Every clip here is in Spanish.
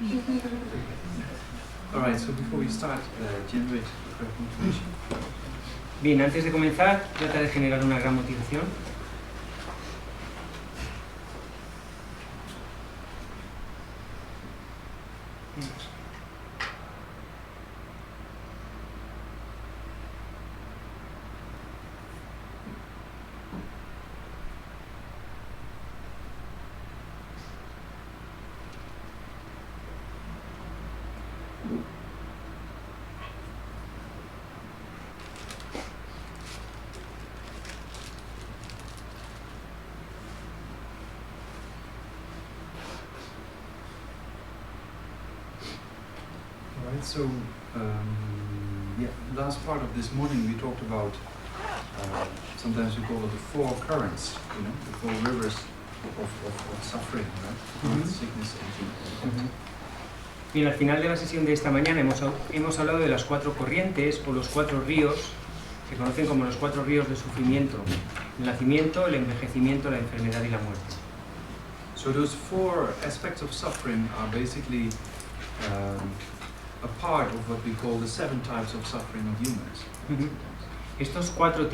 All right, so before we start, generate the correct motivation. Bien, antes de comenzar, trata de generar una gran motivación. Alright, so last part of this morning we talked about, sometimes we call it the four currents, the four rivers of suffering, right? Sickness, aging. Bien, al final de la sesión de esta mañana hemos hablado de las cuatro corrientes o los cuatro ríos, se conocen como los cuatro ríos de sufrimiento: el nacimiento, el envejecimiento, la enfermedad y la muerte. So those four aspects of suffering are basically a part of what we call the 7 types of suffering of humans. Estos cuatro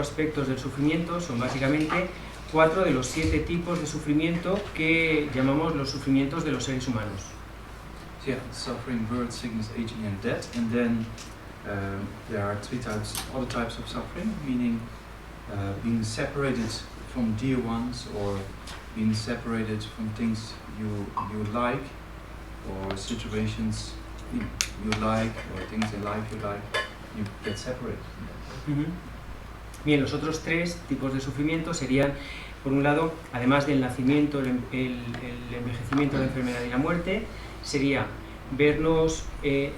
aspectos del sufrimiento son básicamente 4 de los 7 tipos de sufrimiento que llamamos los sufrimientos de los seres humanos. Yeah, suffering, birth, sickness, aging and death, and then there are other types of suffering, meaning being separated from dear ones, or being separated from things you like, or situations you like, or things in life you like, you get separated. Bien, los otros 3 tipos de sufrimiento serían, por un lado, además del nacimiento, el envejecimiento, la enfermedad y la muerte, sería vernos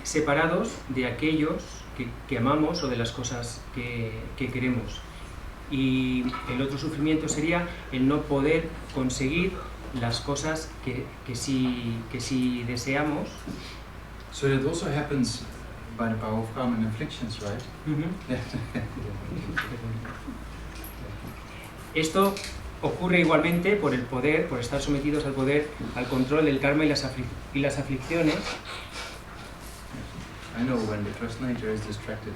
separados de aquellos que amamos o de las cosas que queremos. Y el otro sufrimiento sería el no poder conseguir las cosas que sí deseamos. So that also happens by the power of karma and afflictions, right? Esto ocurre igualmente por estar sometidos al poder, al control del karma y las aflicciones. I know when the translator is distracted.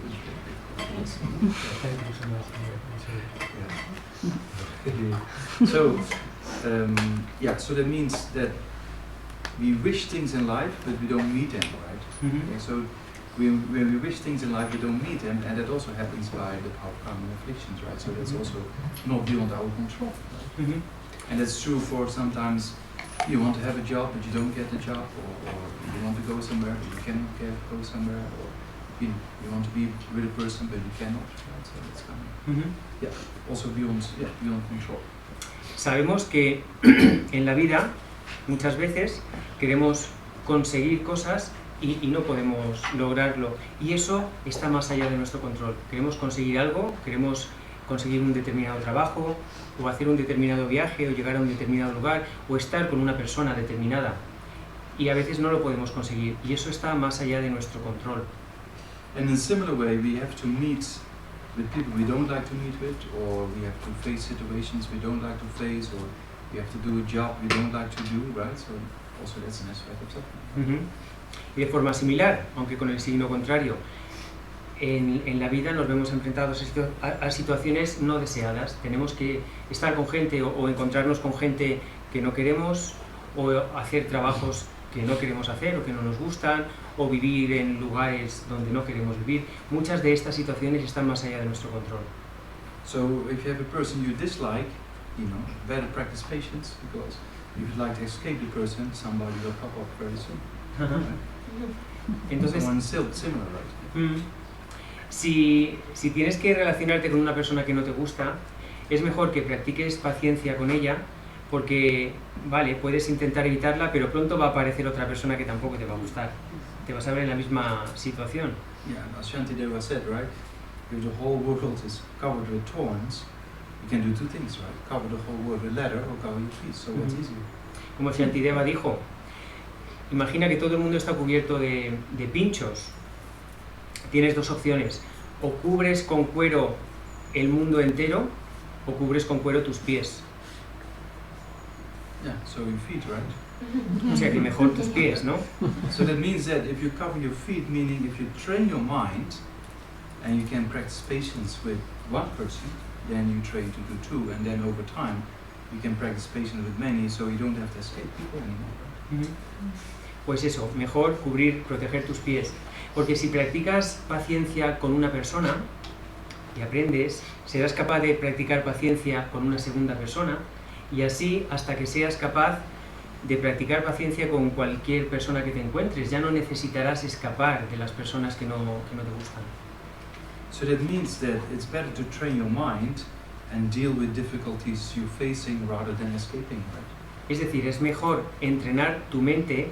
So that means that we wish things in life, but we don't meet them, right? Okay, so when we wish things in life, we don't meet them, and that also happens by the power of karma and afflictions, right? So that's also not beyond our control. Right? And that's true for sometimes you want to have a job, but you don't get the job, or you want to go somewhere, but you cannot go somewhere, or you want to be with a person, but you cannot, right? So that's kind of, also beyond control. Sabemos que en la vida muchas veces queremos conseguir cosas y no podemos lograrlo, y eso está más allá de nuestro control. Queremos conseguir algo, queremos conseguir un determinado trabajo, o hacer un determinado viaje, o llegar a un determinado lugar, o estar con una persona determinada, y a veces no lo podemos conseguir, y eso está más allá de nuestro control. And in a similar way, we have to meet with people we don't like to meet with, or we have to face situations we don't like to face, or we have to do a job we don't like to do, right? So also that's an aspect of suffering. Y de forma similar, aunque con el signo contrario, en la vida nos vemos enfrentados a situaciones no deseadas. Tenemos que estar con gente o encontrarnos con gente que no queremos, o hacer trabajos que no queremos hacer o que no nos gustan, o vivir en lugares donde no queremos vivir. Muchas de estas situaciones están más allá de nuestro control. So if you have a person you dislike, better practice patience, because if you'd like to escape the person, somebody will pop up very soon. Entonces, similar, right? Si tienes que relacionarte con una persona que no te gusta, es mejor que practiques paciencia con ella, porque, vale, puedes intentar evitarla, pero pronto va a aparecer otra persona que tampoco te va a gustar. Te vas a ver en la misma situación. Yeah, as Shantideva said, right? If the whole world is covered with thorns, you can do 2 things, right? Cover the whole world with leather or cover your feet. So what's easier? Como Shantideva dijo, imagina que todo el mundo está cubierto de pinchos. Tienes 2 opciones: o cubres con cuero el mundo entero, o cubres con cuero tus pies. Yeah, so your feet, right? O sea que mejor tus pies, ¿no? So that means that if you cover your feet, meaning if you train your mind and you can practice patience with one person, then you train to do two, and then over time you can practice patience with many, so you don't have to escape people anymore. Pues eso, mejor cubrir, proteger tus pies. Porque si practicas paciencia con una persona y aprendes, serás capaz de practicar paciencia con una segunda persona y así hasta que seas capaz de practicar paciencia con cualquier persona que te encuentres. Ya no necesitarás escapar de las personas que no te gustan. So that means that it's better to train your mind and deal with difficulties you're facing rather than escaping, right? Es decir, es mejor entrenar tu mente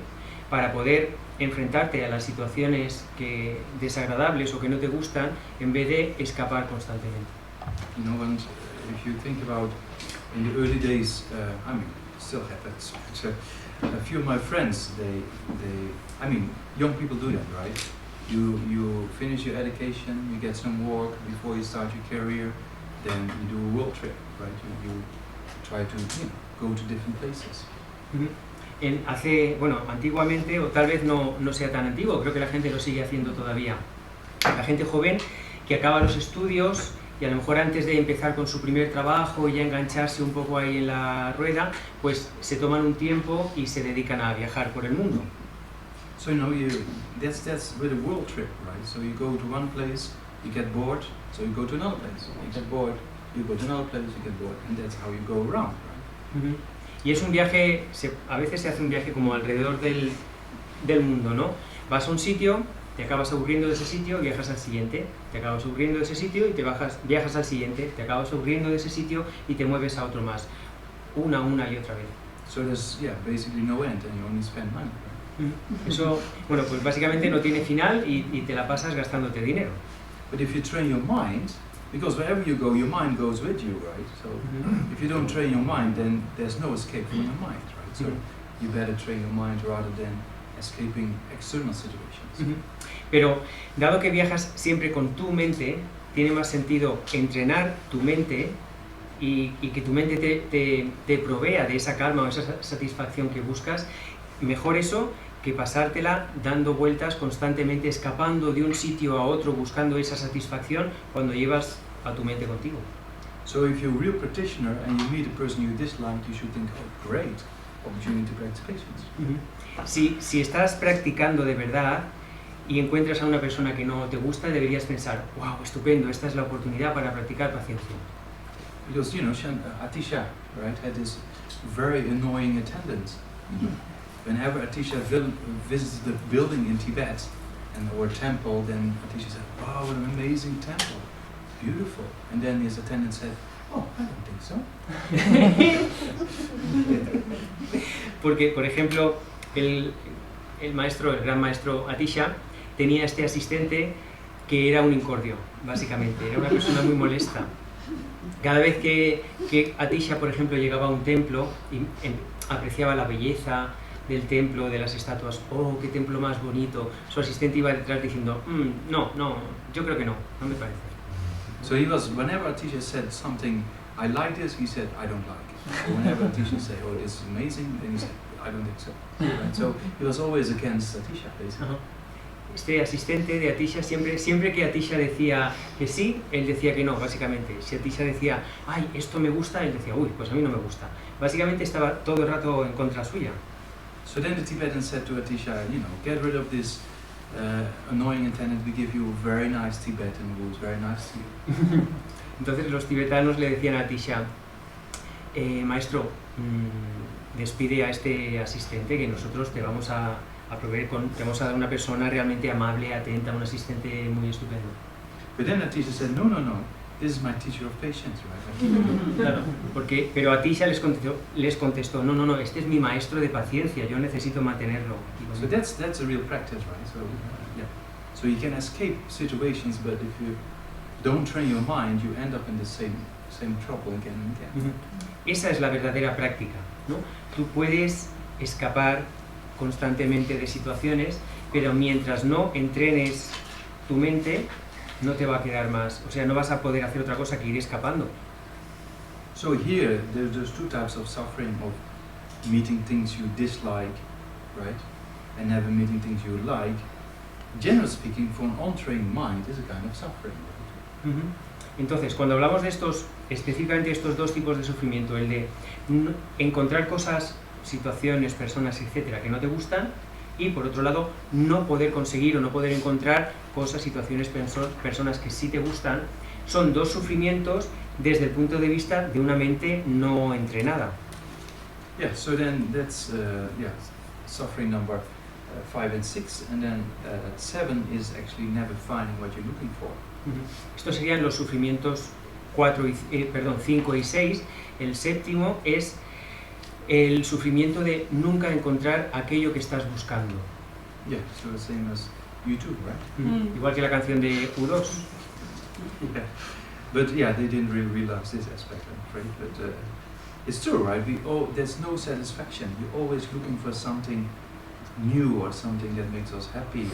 para poder enfrentarte a las situaciones desagradables o que no te gustan en vez de escapar constantemente. You know, and if you think about in the early days, I mean, still have that. So a few of my friends, I mean, young people do that, right? You finish your education, you get some work before you start your career, then you do a world trip, right? You try to, you know, go to different places. Antiguamente, o tal vez no sea tan antiguo, creo que la gente lo sigue haciendo todavía. La gente joven que acaba los estudios y a lo mejor antes de empezar con su primer trabajo y ya engancharse un poco ahí en la rueda, pues se toman un tiempo y se dedican a viajar por el mundo. So, you know, that's with a world trip, right? So you go to one place, you get bored, so you go to another place. You get bored, you go to another place, you get bored, and that's how you go around, right? Y es un viaje, a veces se hace un viaje como alrededor del mundo, ¿no? Vas a un sitio, te acabas aburriendo de ese sitio, viajas al siguiente, te acabas aburriendo de ese sitio y viajas al siguiente, te acabas aburriendo de ese sitio y te mueves a otro más, una y otra vez. So there's, basically no end and you only spend money, right? Eso, pues básicamente no tiene final y te la pasas gastándote dinero. But if you train your mind, because wherever you go, your mind goes with you, right? So if you don't train your mind, then there's no escape from your mind, right? So you better train your mind rather than escaping external situations. Pero dado que viajas siempre con tu mente, tiene más sentido entrenar tu mente y que tu mente te provea de esa calma o esa satisfacción que buscas. Mejor eso que pasártela dando vueltas constantemente, escapando de un sitio a otro, buscando esa satisfacción cuando llevas a tu mente contigo. So if you're a real practitioner and you meet a person you dislike, you should think, oh, great, opportunity to practice patience. Si estás practicando de verdad y encuentras a una persona que no te gusta, deberías pensar, wow, estupendo, esta es la oportunidad para practicar paciencia. Because, you know, Atisha, right, had this very annoying attendant. Whenever Atisha visits the building in Tibet or temple, then Atisha said, wow, what an amazing temple, beautiful. And then his attendant said, oh, I don't think so. Porque, por ejemplo, el gran maestro Atisha tenía este asistente que era un incordio, básicamente, era una persona muy molesta. Cada vez que Atisha, por ejemplo, llegaba a un templo y apreciaba la belleza del templo, de las estatuas, oh, qué templo más bonito, su asistente iba detrás diciendo, no, yo creo que no me parece. So whenever Atisha said something, I like this, he said, I don't like it. So whenever Atisha said, oh, this is amazing, then he said, I don't think so. Right? So he was always against Atisha, basically. Este asistente de Atisha, siempre que Atisha decía que sí, él decía que no, básicamente. Si Atisha decía, ay, esto me gusta, él decía, uy, pues a mí no me gusta. Básicamente estaba todo el rato en contra suya. So then the Tibetans said to Atisha, you know, get rid of this annoying attendant, we give you a very nice Tibetan who is very nice to you. Entonces los tibetanos le decían a Atisha, maestro, despide a este asistente que nosotros te vamos a proveer te vamos a dar una persona realmente amable, atenta, un asistente muy estupendo. But then Atisha said, no, this is my teacher of patience, right? Claro, pero Atisha les contestó, no, este es mi maestro de paciencia, yo necesito mantenerlo. So that's a real practice, right? So so you can escape situations, but if you don't train your mind, you end up in the same trouble again and again. Esa es la verdadera práctica, ¿no? Tú puedes escapar constantemente de situaciones, pero mientras no entrenes tu mente, no te va a quedar más, o sea, no vas a poder hacer otra cosa que ir escapando. So here, there's two types of suffering, of meeting things you dislike, right, and never meeting things you like, generally speaking, for an untrained mind, is a kind of suffering. Entonces, cuando hablamos de estos, específicamente estos dos tipos de sufrimiento, el de encontrar cosas, situaciones, personas, etcétera, que no te gustan, y por otro lado, no poder conseguir o no poder encontrar cosas, situaciones, personas que sí te gustan, son dos sufrimientos desde el punto de vista de una mente no entrenada. Yeah, so then that's suffering number 5 and 6, and then 7 is actually never finding what you're looking for. Estos serían los sufrimientos 5 y 6. El séptimo es el sufrimiento de nunca encontrar aquello que estás buscando. Yeah, so the same as U2, right? Igual que la canción de U2. Yeah. But yeah, they didn't really realize this aspect, I'm afraid. But it's true, right? There's no satisfaction. You're always looking for something new or something that makes us happy,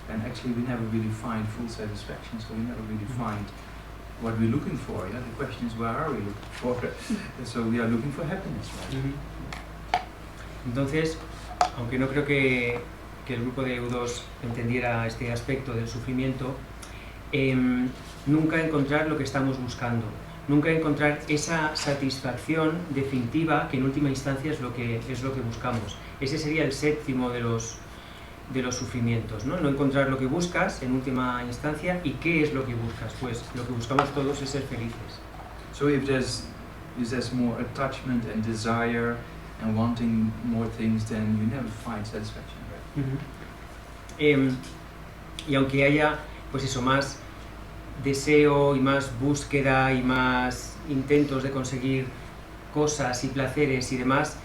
and actually we never really find full satisfaction. So we never really find what we're looking for. Yeah, the question is, where are we looking for? So we are looking for happiness, right? Entonces, aunque no creo que el grupo de U2 entendiera este aspecto del sufrimiento, nunca encontrar lo que estamos buscando, nunca encontrar esa satisfacción definitiva que en última instancia es lo que buscamos. Ese sería el séptimo de los sufrimientos, ¿no? No encontrar lo que buscas en última instancia. ¿Y qué es lo que buscas? Pues lo que buscamos todos es ser felices. So if there's more attachment and desire and wanting more things, then you never find satisfaction, right? Y aunque haya, pues eso, más deseo y más búsqueda y más intentos de conseguir cosas y placeres y demás,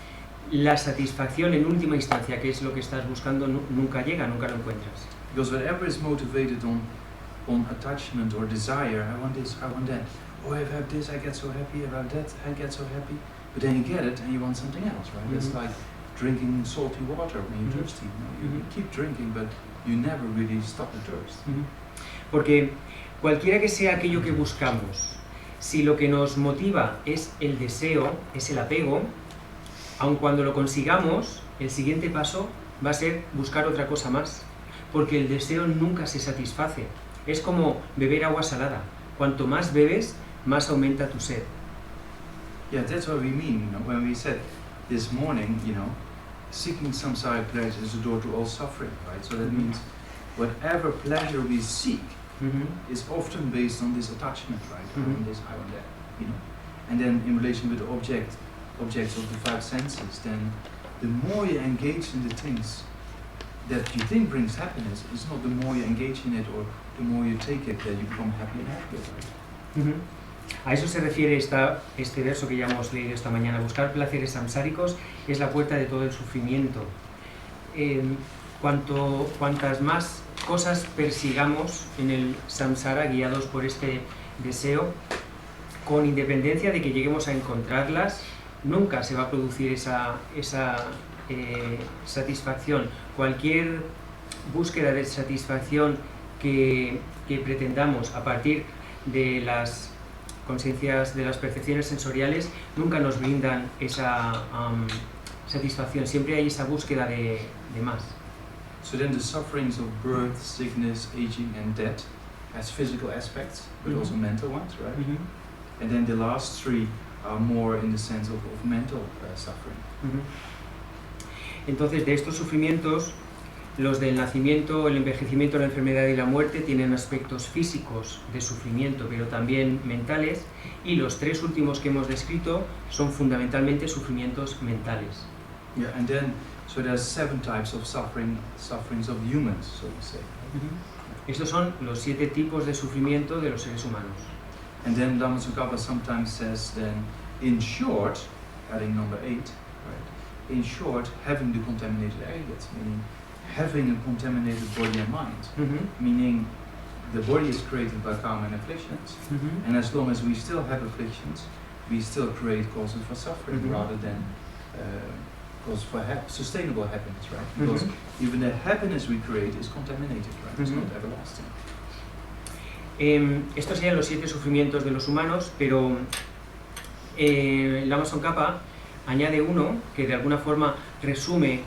la satisfacción en última instancia, que es lo que estás buscando, nunca llega, nunca lo encuentras. Because whatever is motivated on attachment or desire, I want this, I want that. Oh, if I have this, I get so happy. If I have that, I get so happy. But then you get it and you want something else, right? It's like drinking salty water when you're thirsty. You keep drinking, but you never really stop the thirst. Porque cualquiera que sea aquello que buscamos, si lo que nos motiva es el deseo, es el apego, aun cuando lo consigamos, el siguiente paso va a ser buscar otra cosa más, porque el deseo nunca se satisface. Es como beber agua salada. Cuanto más bebes, más aumenta tu sed. Yeah, that's what we mean, when we said this morning, seeking samsaric pleasure is the door to all suffering, right? So that means whatever pleasure we seek is often based on this attachment, right? I want this, I want that, And then in relation with the objects of the five senses, then the more you engage in the things that you think brings happiness, it's not the more you engage in it or the more you take it that you become happy and happier, right? A eso se refiere este verso que ya hemos leído esta mañana. Buscar placeres samsáricos es la puerta de todo el sufrimiento. Cuantas más cosas persigamos en el samsara, guiados por este deseo, con independencia de que lleguemos a encontrarlas, nunca se va a producir esa satisfacción. Cualquier búsqueda de satisfacción que pretendamos a partir de las conciencias, de las percepciones sensoriales, nunca nos brindan esa satisfacción. Siempre hay esa búsqueda de más. So then the sufferings of birth, sickness, aging and death has physical aspects, but also mental ones, right? And then the last three are more in the sense of mental suffering. Entonces, de estos sufrimientos, los del nacimiento, el envejecimiento, la enfermedad y la muerte tienen aspectos físicos de sufrimiento, pero también mentales, y los tres últimos que hemos descrito son fundamentalmente sufrimientos mentales. Yeah, and then so there's 7 types of sufferings of humans, so to say. Estos son los 7 tipos de sufrimiento de los seres humanos. And then Lama Tsongkhapa sometimes says then, in short, adding number 8, right? In short, having the contaminated aggregates, meaning having a contaminated body and mind, meaning the body is created by karma and afflictions, and as long as we still have afflictions, we still create causes for suffering rather than causes for sustainable happiness, right? Because even the happiness we create is contaminated, right? It's not everlasting. Estos serían los 7 sufrimientos de los humanos, pero Lama Tsongkhapa añade uno que de alguna forma resume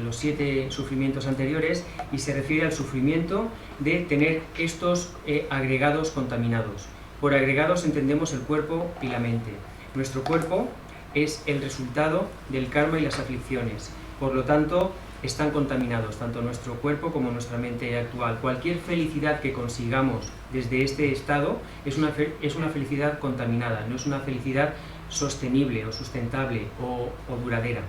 los 7 sufrimientos anteriores y se refiere al sufrimiento de tener estos agregados contaminados. Por agregados entendemos el cuerpo y la mente. Nuestro cuerpo es el resultado del karma y las aflicciones. Por lo tanto, están contaminados, tanto nuestro cuerpo como nuestra mente actual. Cualquier felicidad que consigamos desde este estado es una felicidad contaminada, no es una felicidad sostenible o sustentable o duradera.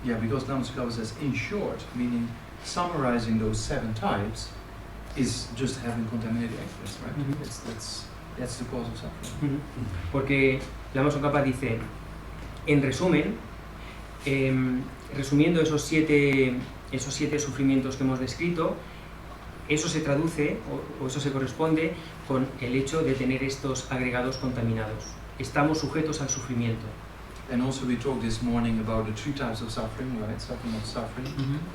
Yeah, because Lama Tsongkhapa says, in short, meaning summarizing those 7 types is just having contaminated excess, right? That's the cause of suffering. Porque Lama Tsongkhapa dice, en resumen, resumiendo esos siete sufrimientos que hemos descrito, eso se traduce o eso se corresponde con el hecho de tener estos agregados contaminados. Estamos sujetos al sufrimiento. And also we talked this morning about the 3 types of suffering, right? Suffering of suffering,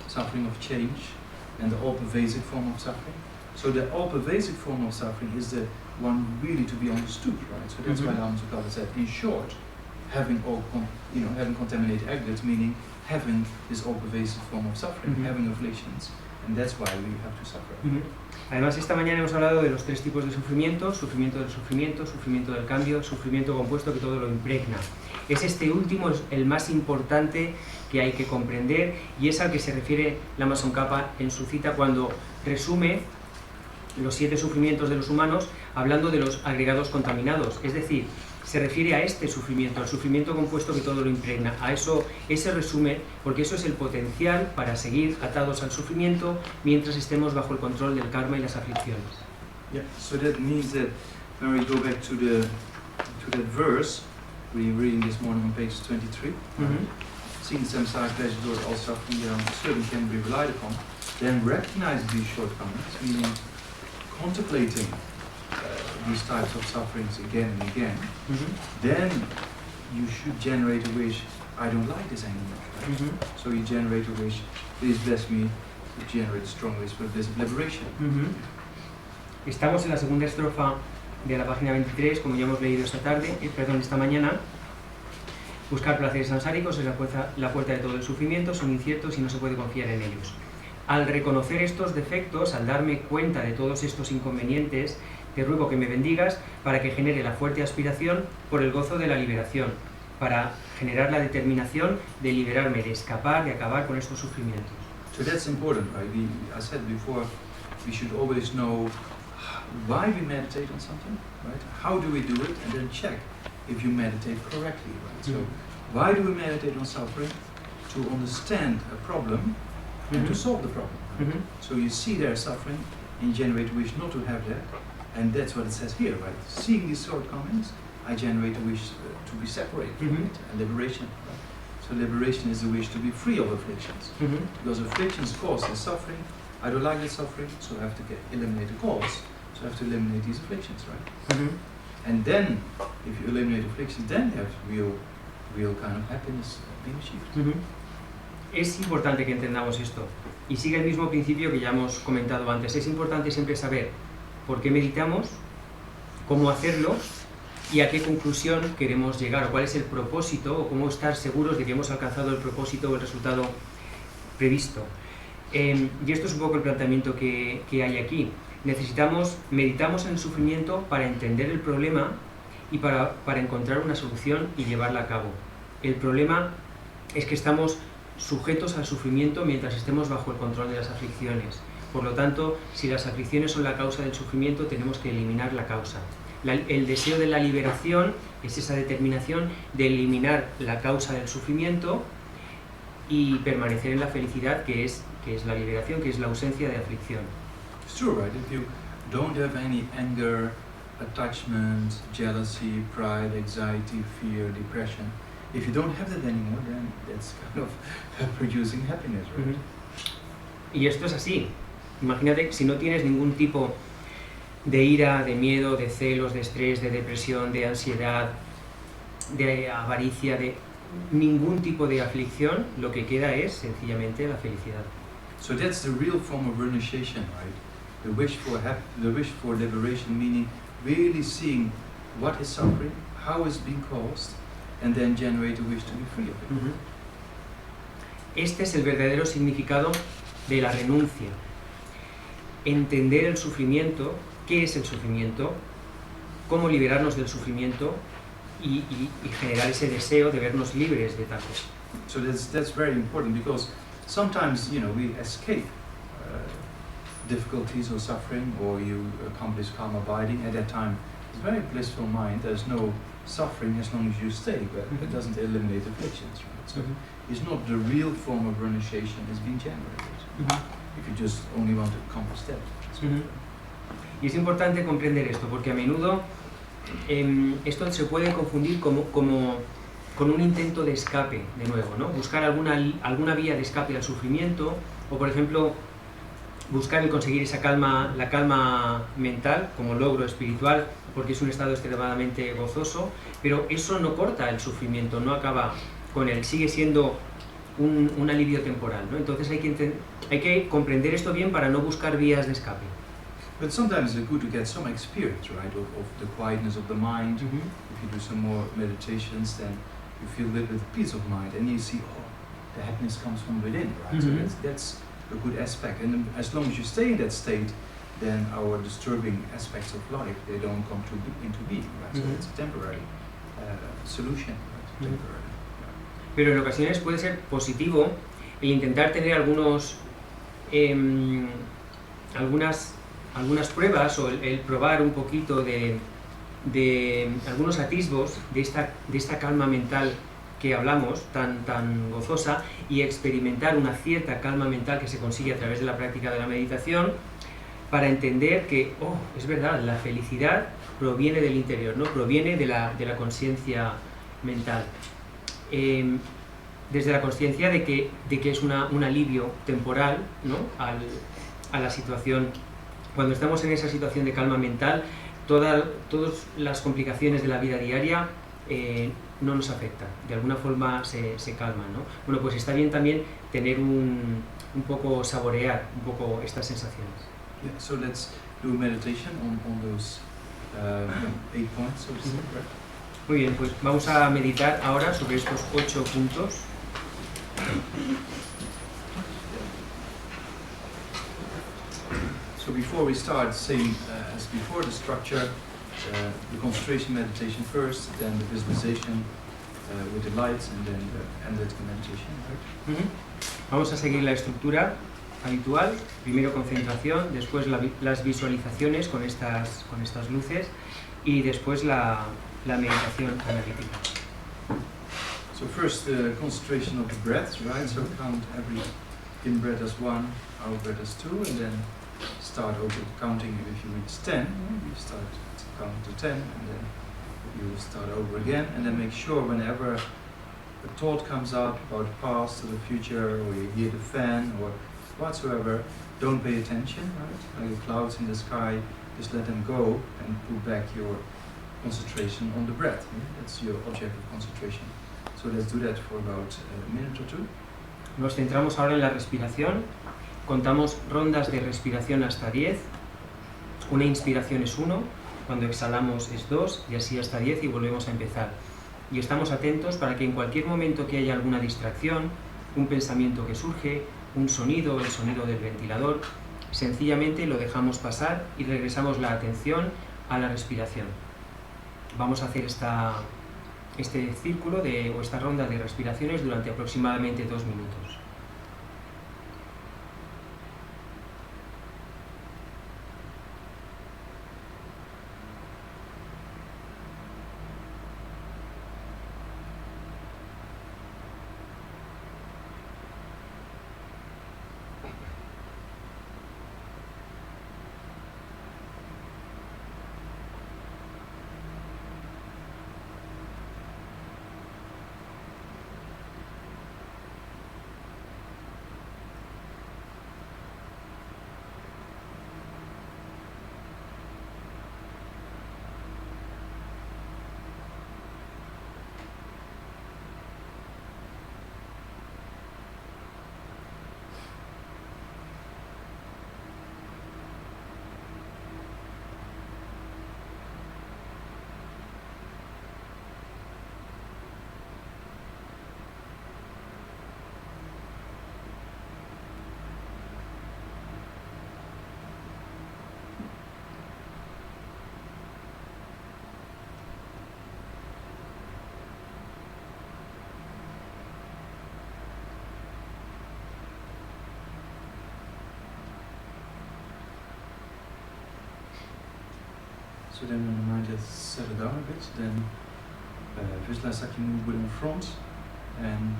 suffering of change, and the all-pervasive form of suffering. So the all-pervasive form of suffering is the one really to be understood, right? So that's why Lama Tsongkhapa said, in short, having contaminated aggregates, meaning having this all-pervasive form of suffering, having afflictions, and that's why we have to suffer. Además, esta mañana hemos hablado de los 3 tipos de sufrimiento: sufrimiento del sufrimiento, sufrimiento del cambio, sufrimiento compuesto que todo lo impregna. Es este último el más importante que hay que comprender y es al que se refiere Lama Tsongkhapa en su cita cuando resume los 7 sufrimientos de los humanos hablando de los agregados contaminados, es decir, se refiere a este sufrimiento, al sufrimiento compuesto que todo lo impregna, a eso, ese resumen, porque eso es el potencial para seguir atados al sufrimiento mientras estemos bajo el control del karma y las aflicciones. Yeah, so that means that when we go back to that verse we were reading this morning on page 23, seeing samsara pleasure toward all suffering certain can be relied upon, then recognize these shortcomings, meaning contemplating these types of sufferings again and again, then you should generate a wish, I don't like this anymore, right? So you generate a wish, please bless me to generate a strong wish for this liberation. Estamos en la segunda estrofa de la página 23, como ya hemos leído esta mañana. Buscar placeres sansáricos es la puerta de todo el sufrimiento, son inciertos y no se puede confiar en ellos. Al reconocer estos defectos, al darme cuenta de todos estos inconvenientes, te ruego que me bendigas para que genere la fuerte aspiración por el gozo de la liberación, para generar la determinación de liberarme, de escapar, de acabar con estos sufrimientos. So that's important, right? I said before, we should always know why we meditate on something, right? How do we do it, and then check if you meditate correctly, right? So why do we meditate on suffering? To understand a problem and to solve the problem. Right? So you see their suffering and you generate a wish not to have that, and that's what it says here, right? Seeing these shortcomings, I generate a wish to be separated from it, and liberation. Right? So liberation is the wish to be free of afflictions, because afflictions cause the suffering. I don't like the suffering, so I have to eliminate the cause. So I have to eliminate these afflictions, right? And then, if you eliminate afflictions, then you have real kind of happiness being achieved. Es importante que entendamos esto, y sigue el mismo principio que ya hemos comentado antes. Es importante siempre saber por qué meditamos, cómo hacerlo y a qué conclusión queremos llegar, o cuál es el propósito, o cómo estar seguros de que hemos alcanzado el propósito o el resultado previsto. Y esto es un poco el planteamiento que hay aquí. Meditamos en el sufrimiento para entender el problema y para encontrar una solución y llevarla a cabo. El problema es que estamos sujetos al sufrimiento mientras estemos bajo el control de las aflicciones. Por lo tanto, si las aflicciones son la causa del sufrimiento, tenemos que eliminar la causa. El deseo de la liberación es esa determinación de eliminar la causa del sufrimiento y permanecer en la felicidad, que es la liberación, que es la ausencia de aflicción. It's true, right? If you don't have any anger, attachment, jealousy, pride, anxiety, fear, depression, if you don't have that anymore, then that's kind of producing happiness, right? Y esto es así. Imagínate, si no tienes ningún tipo de ira, de miedo, de celos, de estrés, de depresión, de ansiedad, de avaricia, de ningún tipo de aflicción, lo que queda es sencillamente la felicidad. So that's the real form of renunciation, right? The wish for liberation, meaning really seeing what is suffering, how it's being caused, and then generate a wish to be free of it. Uh-huh. Este es el verdadero significado de la renuncia. Entender el sufrimiento, qué es el sufrimiento, cómo liberarnos del sufrimiento y generar ese deseo de vernos libres de tal cosa. So that's very important, because sometimes, you know, we escape difficulties or suffering, or you accomplish calm abiding. At that time, it's a very blissful mind. There's no suffering as long as you stay, but it doesn't eliminate afflictions, right? So it's not the real form of renunciation is being generated. If you just only want to accomplish that. Y es importante comprender esto, porque a menudo esto se puede confundir como con un intento de escape, de nuevo, ¿no? Buscar alguna vía de escape al sufrimiento, o por ejemplo, buscar el conseguir esa calma, la calma mental como logro espiritual, porque es un estado extremadamente gozoso, pero eso no corta el sufrimiento, no acaba con él, sigue siendo un alivio temporal, ¿no? Entonces hay que comprender esto bien para no buscar vías de escape. But sometimes it's good to get some experience, right, of the quietness of the mind. If you do some more meditations, then you feel a little bit of peace of mind, and you see, oh, the happiness comes from within, right? So that's a good aspect. And as long as you stay in that state, then our disturbing aspects of life, they don't come into being, right? So it's a temporary solution, right? Temporary. Pero en ocasiones puede ser positivo el intentar tener algunas pruebas, o el probar un poquito de algunos atisbos de esta calma mental que hablamos, tan gozosa, y experimentar una cierta calma mental que se consigue a través de la práctica de la meditación, para entender que, oh, es verdad, la felicidad proviene del interior, ¿no? Proviene de la conciencia mental. Desde la conciencia de que es un alivio temporal, ¿no? a la situación. Cuando estamos en esa situación de calma mental, todas las complicaciones de la vida diaria no nos afectan, de alguna forma se calman, ¿no? Bueno, pues está bien también tener un poco, saborear un poco estas sensaciones. Yeah, so let's do meditation on those 8 points, so to say, right? Muy bien, pues vamos a meditar ahora sobre estos 8 puntos. So before we start, same as before, the structure, the concentration meditation first, then the visualization with the lights, and then the analytical meditation, right? Vamos a seguir la estructura habitual, primero concentración, después las visualizaciones con estas luces, y después la meditación analítica. So first the concentration of the breath, right? So count every in breath as 1, out breath as 2, and then start over counting. If you reach 10, you start to count to 10, and then you start over again, and then make sure whenever a thought comes up about the past or the future, or you hear the fan or whatsoever, don't pay attention, right? Like the clouds in the sky, just let them go and put back your concentration on the breath. That's your object of concentration. So let's do that for about a minute or two. Nos centramos ahora en la respiración. Contamos rondas de respiración hasta 10. Una inspiración es 1, cuando exhalamos es 2, y así hasta 10, y volvemos a empezar. Y estamos atentos para que en cualquier momento que haya alguna distracción, un pensamiento que surge, un sonido, el sonido del ventilador, sencillamente lo dejamos pasar y regresamos la atención a la respiración. Vamos a hacer este círculo o esta ronda de respiraciones durante aproximadamente 2 minutos. So then when the mind gets settled down a bit, then visualize Sakyamuni Buddha in front and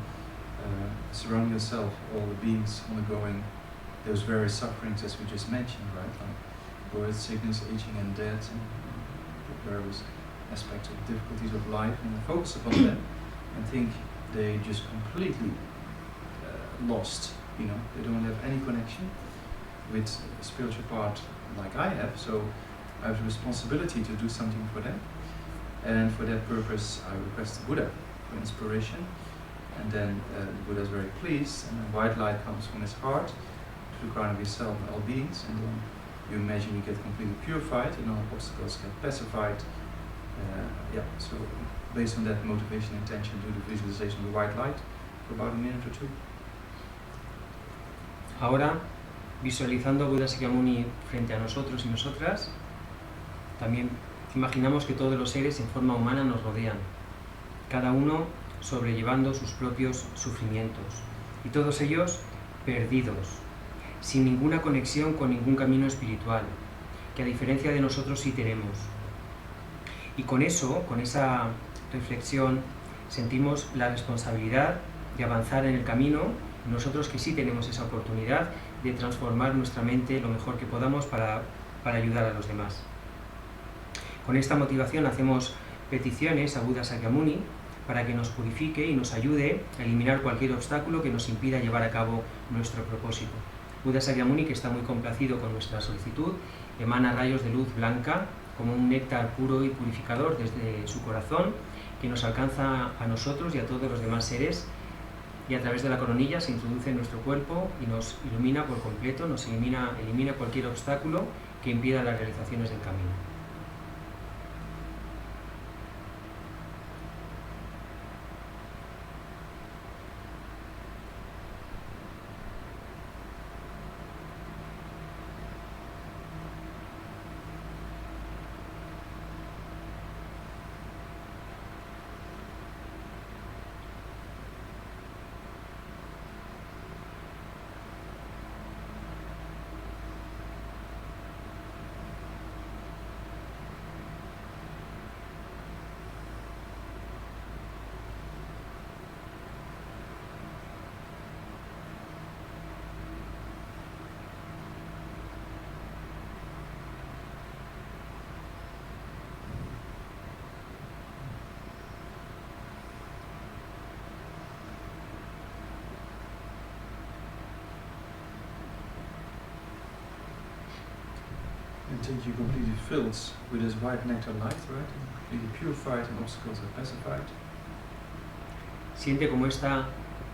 surround yourself all the beings undergoing those various sufferings as we just mentioned, right? Like birth, sickness, aging and death, and the various aspects of difficulties of life, and focus upon them and think they just completely lost, you know, they don't have any connection with the spiritual part like I have, so I have the responsibility to do something for them, and for that purpose I request the Buddha for inspiration, and then the Buddha is very pleased, and a white light comes from his heart to the crown of yourself and all beings, and then you imagine you get completely purified and all obstacles get pacified. So based on that motivation and intention, do the visualization of the white light for about a minute or two. Ahora, visualizando a Buda Sakyamuni frente a nosotros y nosotras, también imaginamos que todos los seres en forma humana nos rodean, cada uno sobrellevando sus propios sufrimientos, y todos ellos perdidos, sin ninguna conexión con ningún camino espiritual, que a diferencia de nosotros sí tenemos. Y con eso, con esa reflexión, sentimos la responsabilidad de avanzar en el camino, nosotros que sí tenemos esa oportunidad de transformar nuestra mente lo mejor que podamos para ayudar a los demás. Con esta motivación hacemos peticiones a Buda Sakyamuni para que nos purifique y nos ayude a eliminar cualquier obstáculo que nos impida llevar a cabo nuestro propósito. Buda Sakyamuni, que está muy complacido con nuestra solicitud, emana rayos de luz blanca como un néctar puro y purificador desde su corazón, que nos alcanza a nosotros y a todos los demás seres, y a través de la coronilla se introduce en nuestro cuerpo y nos ilumina por completo, nos elimina cualquier obstáculo que impida las realizaciones del camino. Until you're completely filled with this white nectar light, right? Completely purified and obstacles are pacified. Siente como esta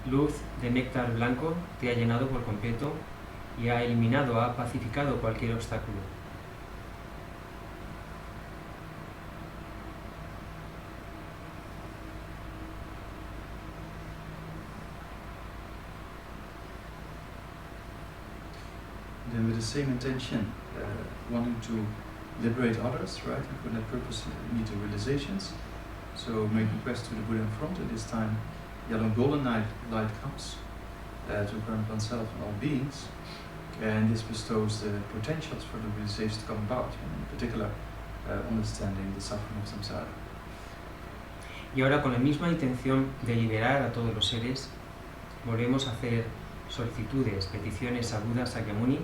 luz de néctar blanco te ha llenado por completo y ha eliminado, ha pacificado cualquier obstáculo. Then with the same intention, wanting to liberate others, right? And for that purpose you need the realizations. So make request to the Buddha in front. At this time, yellow and golden light comes to ground oneself and all beings. And this bestows the potentials for the realization to come about, and in particular understanding the suffering of samsara. Y ahora, con la misma intención de liberar a todos los seres, volvemos a hacer solicitudes, peticiones a Buda Sakyamuni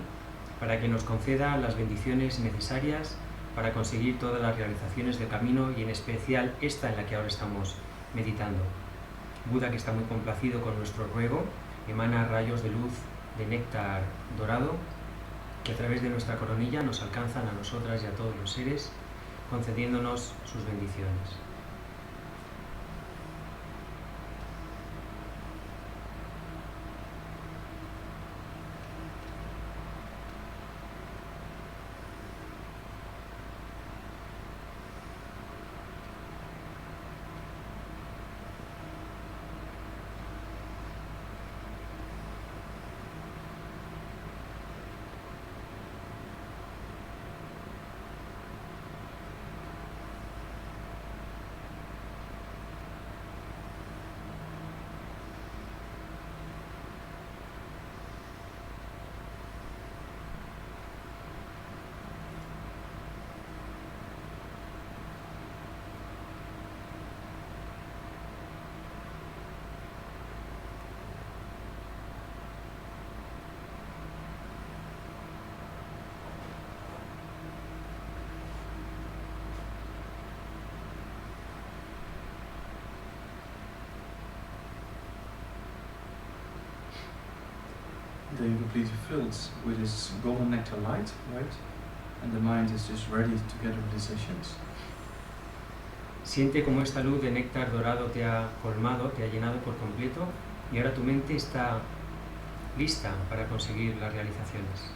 para que nos conceda las bendiciones necesarias para conseguir todas las realizaciones del camino, y en especial esta en la que ahora estamos meditando. Buda, que está muy complacido con nuestro ruego, emana rayos de luz de néctar dorado que a través de nuestra coronilla nos alcanzan a nosotras y a todos los seres, concediéndonos sus bendiciones. they're completely filled with this golden nectar light, right? And the mind is just ready to get realizations. Siente como esta luz de néctar dorado te ha colmado, te ha llenado por completo y ahora tu mente está lista para conseguir las realizaciones.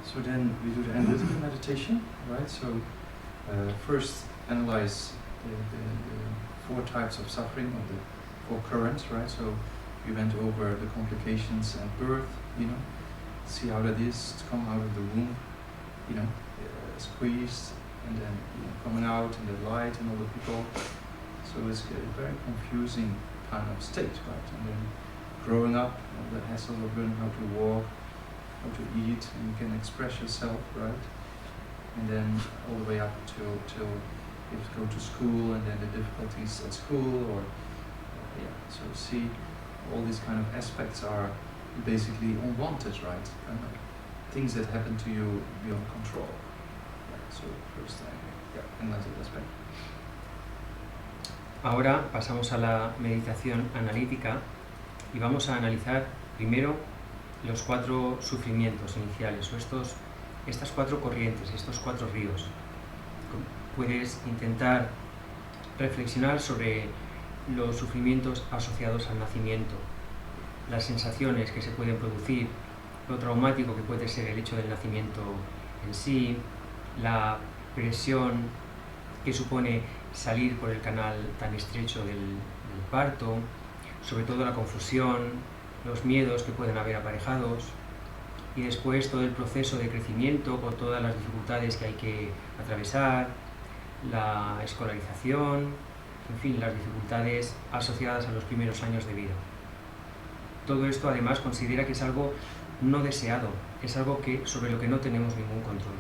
So then we do the analytical meditation, right? So first analyze the 4 types of suffering, or the 4 currents, right? So we went over the complications and birth, see how that is to come out of the womb, squeezed, and then coming out in the light and all the people. So it's a very confusing kind of state, right? And then growing up, all the hassle of learning how to walk, how to eat, and you can express yourself, right? And then all the way up till you have to go to school, and then the difficulties at school, or so see, all these kind of aspects are basically unwanted, right? Things that happen to you beyond control. So first analyze that aspect. Ahora pasamos a la meditación analítica y vamos a analizar primero los 4 sufrimientos iniciales, o estas 4 corrientes, estos 4 ríos. Puedes intentar reflexionar sobre los sufrimientos asociados al nacimiento, las sensaciones que se pueden producir, lo traumático que puede ser el hecho del nacimiento en sí, la presión que supone salir por el canal tan estrecho del parto, sobre todo la confusión, los miedos que pueden haber aparejados, y después todo el proceso de crecimiento con todas las dificultades que hay que atravesar, la escolarización, en fin, las dificultades asociadas a los primeros años de vida. Todo esto además considera que es algo no deseado, es algo sobre lo que no tenemos ningún control.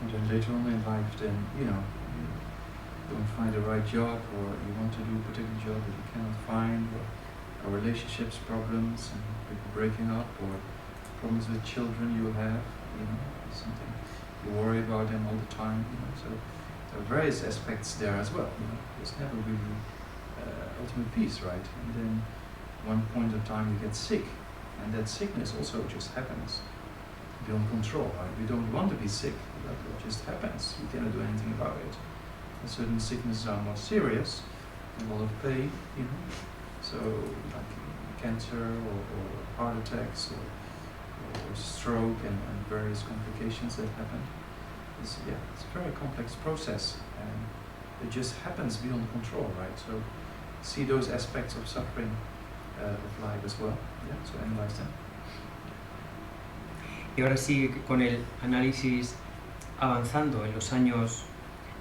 And then later on in life, then you don't find the right job, or you want to do a particular job that you cannot find, or relationships problems and people breaking up, or problems with children you have, something you worry about them all the time, So there are various aspects there as well. There's never really ultimate peace, right? And then one point of time you get sick, and that sickness also just happens beyond control, right? We don't want to be sick, but it just happens. We cannot do anything about it. And certain sicknesses are more serious, a lot of pain, So like cancer or heart attacks or stroke and various complications that happen. It's a very complex process, and it just happens beyond control, right? So see those aspects of suffering of life as well. So analyze them. Y ahora sigue con el análisis avanzando en los años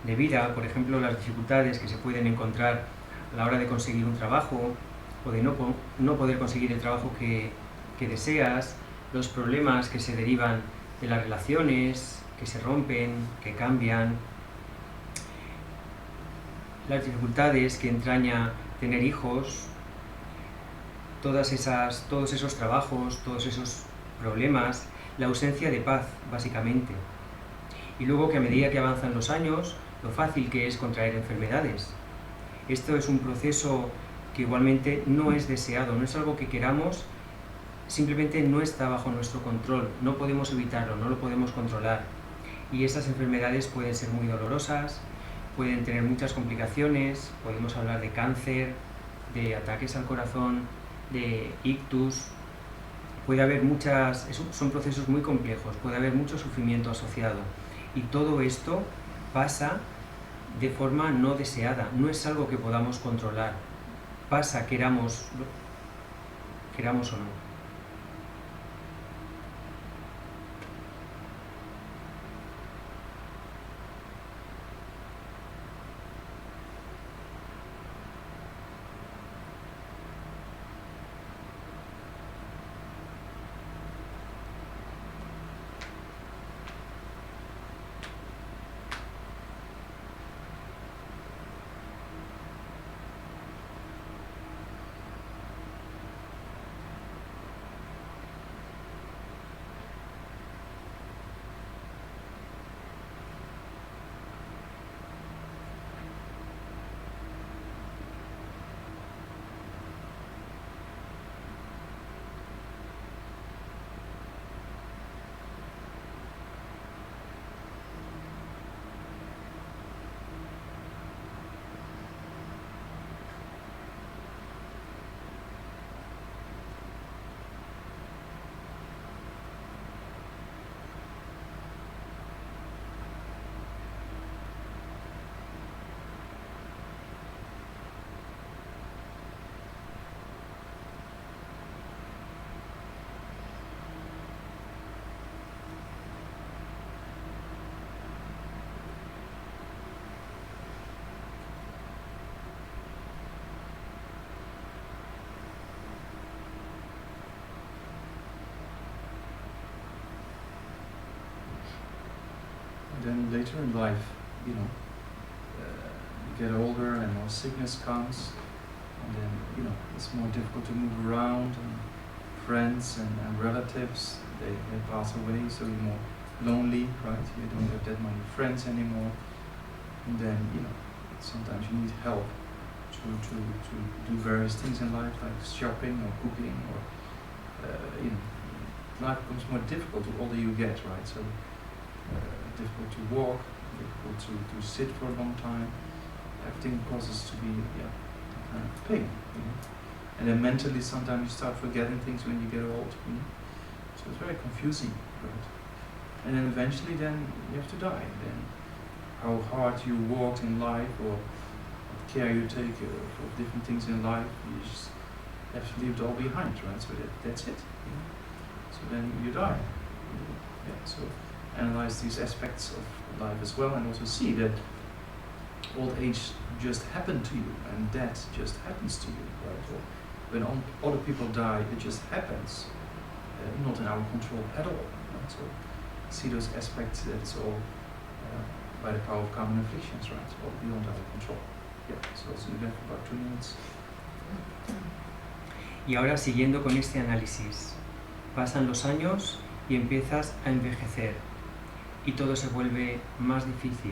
de vida, por ejemplo, las dificultades que se pueden encontrar a la hora de conseguir un trabajo, o de no poder conseguir el trabajo que deseas, los problemas que se derivan de las relaciones, que se rompen, que cambian, las dificultades que entraña tener hijos, todos esos trabajos, todos esos problemas, la ausencia de paz, básicamente. Y luego que a medida que avanzan los años, lo fácil que es contraer enfermedades. Esto es un proceso que igualmente no es deseado, no es algo que queramos, simplemente no está bajo nuestro control, no podemos evitarlo, no lo podemos controlar. Y esas enfermedades pueden ser muy dolorosas, pueden tener muchas complicaciones, podemos hablar de cáncer, de ataques al corazón, de ictus. Puede haber son procesos muy complejos, puede haber mucho sufrimiento asociado. Y todo esto pasa de forma no deseada, no es algo que podamos controlar. Pasa, queramos o no. Then later in life, you get older and more sickness comes, and then it's more difficult to move around, and friends and relatives they pass away, so you're more lonely, right? You don't have that many friends anymore, and then sometimes you need help to do various things in life, like shopping or cooking, or life becomes more difficult the older you get, right? So difficult to walk, difficult to sit for a long time. Everything causes to be kind of pain. And then mentally, sometimes you start forgetting things when you get old. So it's very confusing, right? And then eventually, then you have to die. Then how hard you walked in life, or what care you take of different things in life, you just have to leave it all behind, right? So that's it. So then you die. So analyze these aspects of life as well, and also see that old age just happened to you, and death just happens to you, right? Or when other people die, it just happens, not in our control at all. Right? So see those aspects that it's all by the power of common afflictions, right? All beyond our control. So let's do that for about 2 minutes. Y ahora, siguiendo con este análisis, pasan los años y empiezas a envejecer, y todo se vuelve más difícil.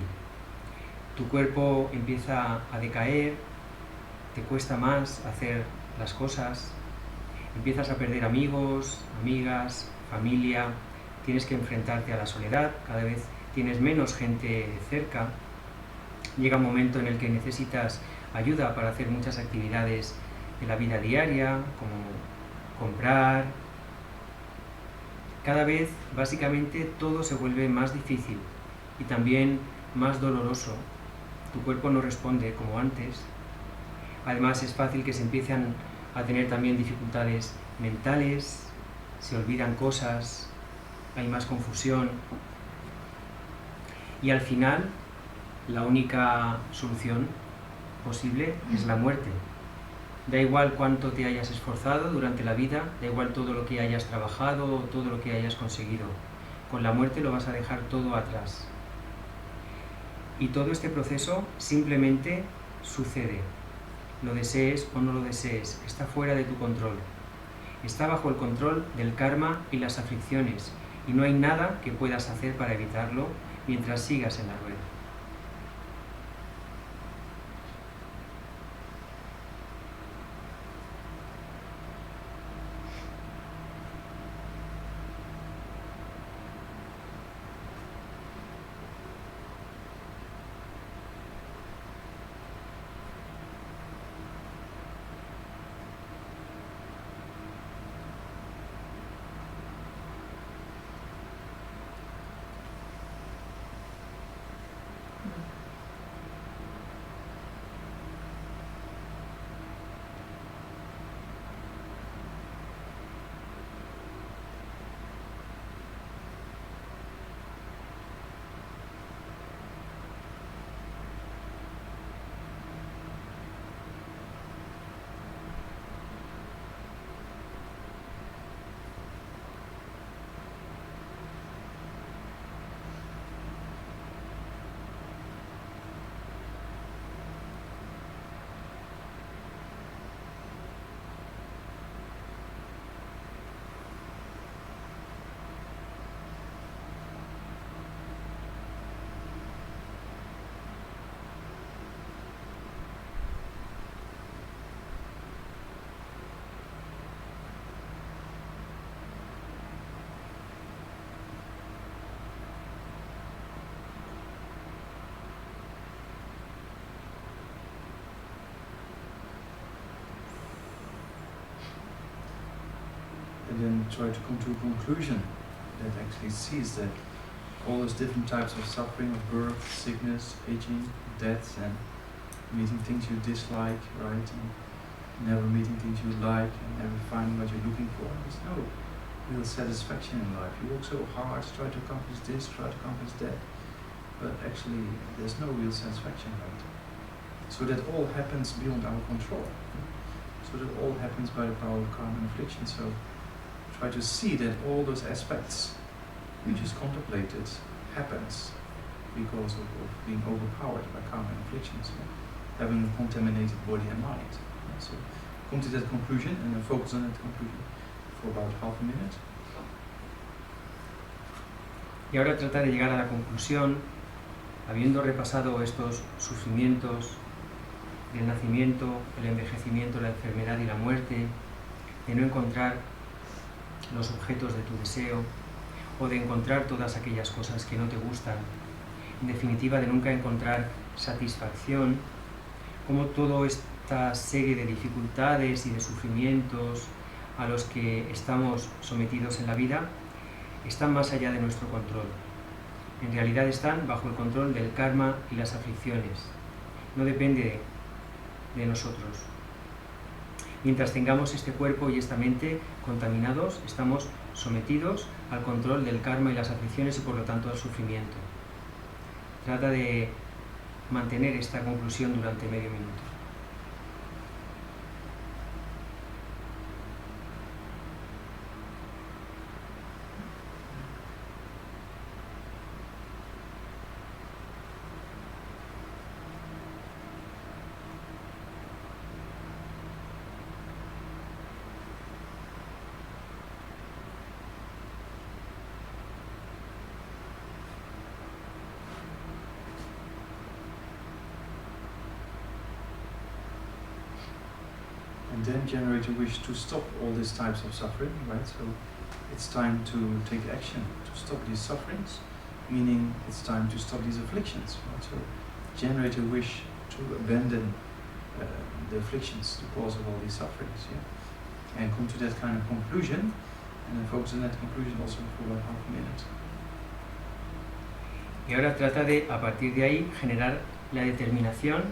Tu cuerpo empieza a decaer, te cuesta más hacer las cosas, empiezas a perder amigos, amigas, familia, tienes que enfrentarte a la soledad, cada vez tienes menos gente cerca, llega un momento en el que necesitas ayuda para hacer muchas actividades de la vida diaria, como comprar. Cada vez, básicamente, todo se vuelve más difícil y también más doloroso. Tu cuerpo no responde como antes. Además, es fácil que se empiecen a tener también dificultades mentales, se olvidan cosas, hay más confusión. Y al final, la única solución posible es la muerte. Da igual cuánto te hayas esforzado durante la vida, da igual todo lo que hayas trabajado o todo lo que hayas conseguido. Con la muerte lo vas a dejar todo atrás. Y todo este proceso simplemente sucede. Lo desees o no lo desees, está fuera de tu control. Está bajo el control del karma y las aflicciones, y no hay nada que puedas hacer para evitarlo mientras sigas en la rueda. And then try to come to a conclusion that actually sees that all those different types of suffering, of birth, sickness, aging, death, and meeting things you dislike, right, and never meeting things you like, and never finding what you're looking for. There's no real satisfaction in life. You work so hard, try to accomplish this, try to accomplish that, but actually there's no real satisfaction, right? So that all happens beyond our control. So that all happens by the power of karma and affliction. So try to see that all those aspects we just contemplated happens because of being overpowered by karma and afflictions, having a contaminated body and mind. So come to that conclusion and then focus on that conclusion for about half a minute. Y ahora trata de llegar a la conclusión, habiendo repasado estos sufrimientos del nacimiento, el envejecimiento, la enfermedad y la muerte, de no encontrar los objetos de tu deseo o de encontrar todas aquellas cosas que no te gustan, en definitiva de nunca encontrar satisfacción, como toda esta serie de dificultades y de sufrimientos a los que estamos sometidos en la vida están más allá de nuestro control. En realidad están bajo el control del karma y las aflicciones. No depende de nosotros. Mientras tengamos este cuerpo y esta mente contaminados, estamos sometidos al control del karma y las aflicciones y por lo tanto al sufrimiento. Trata de mantener esta conclusión durante medio minuto. And then generate a wish to stop all these types of suffering, right? So it's time to take action to stop these sufferings, meaning it's time to stop these afflictions, right? So generate a wish to abandon the afflictions, the cause of all these sufferings, yeah? And come to that kind of conclusion, and then focus on that conclusion also for about half a minute. Y ahora trata de, a partir de ahí, generar la determinación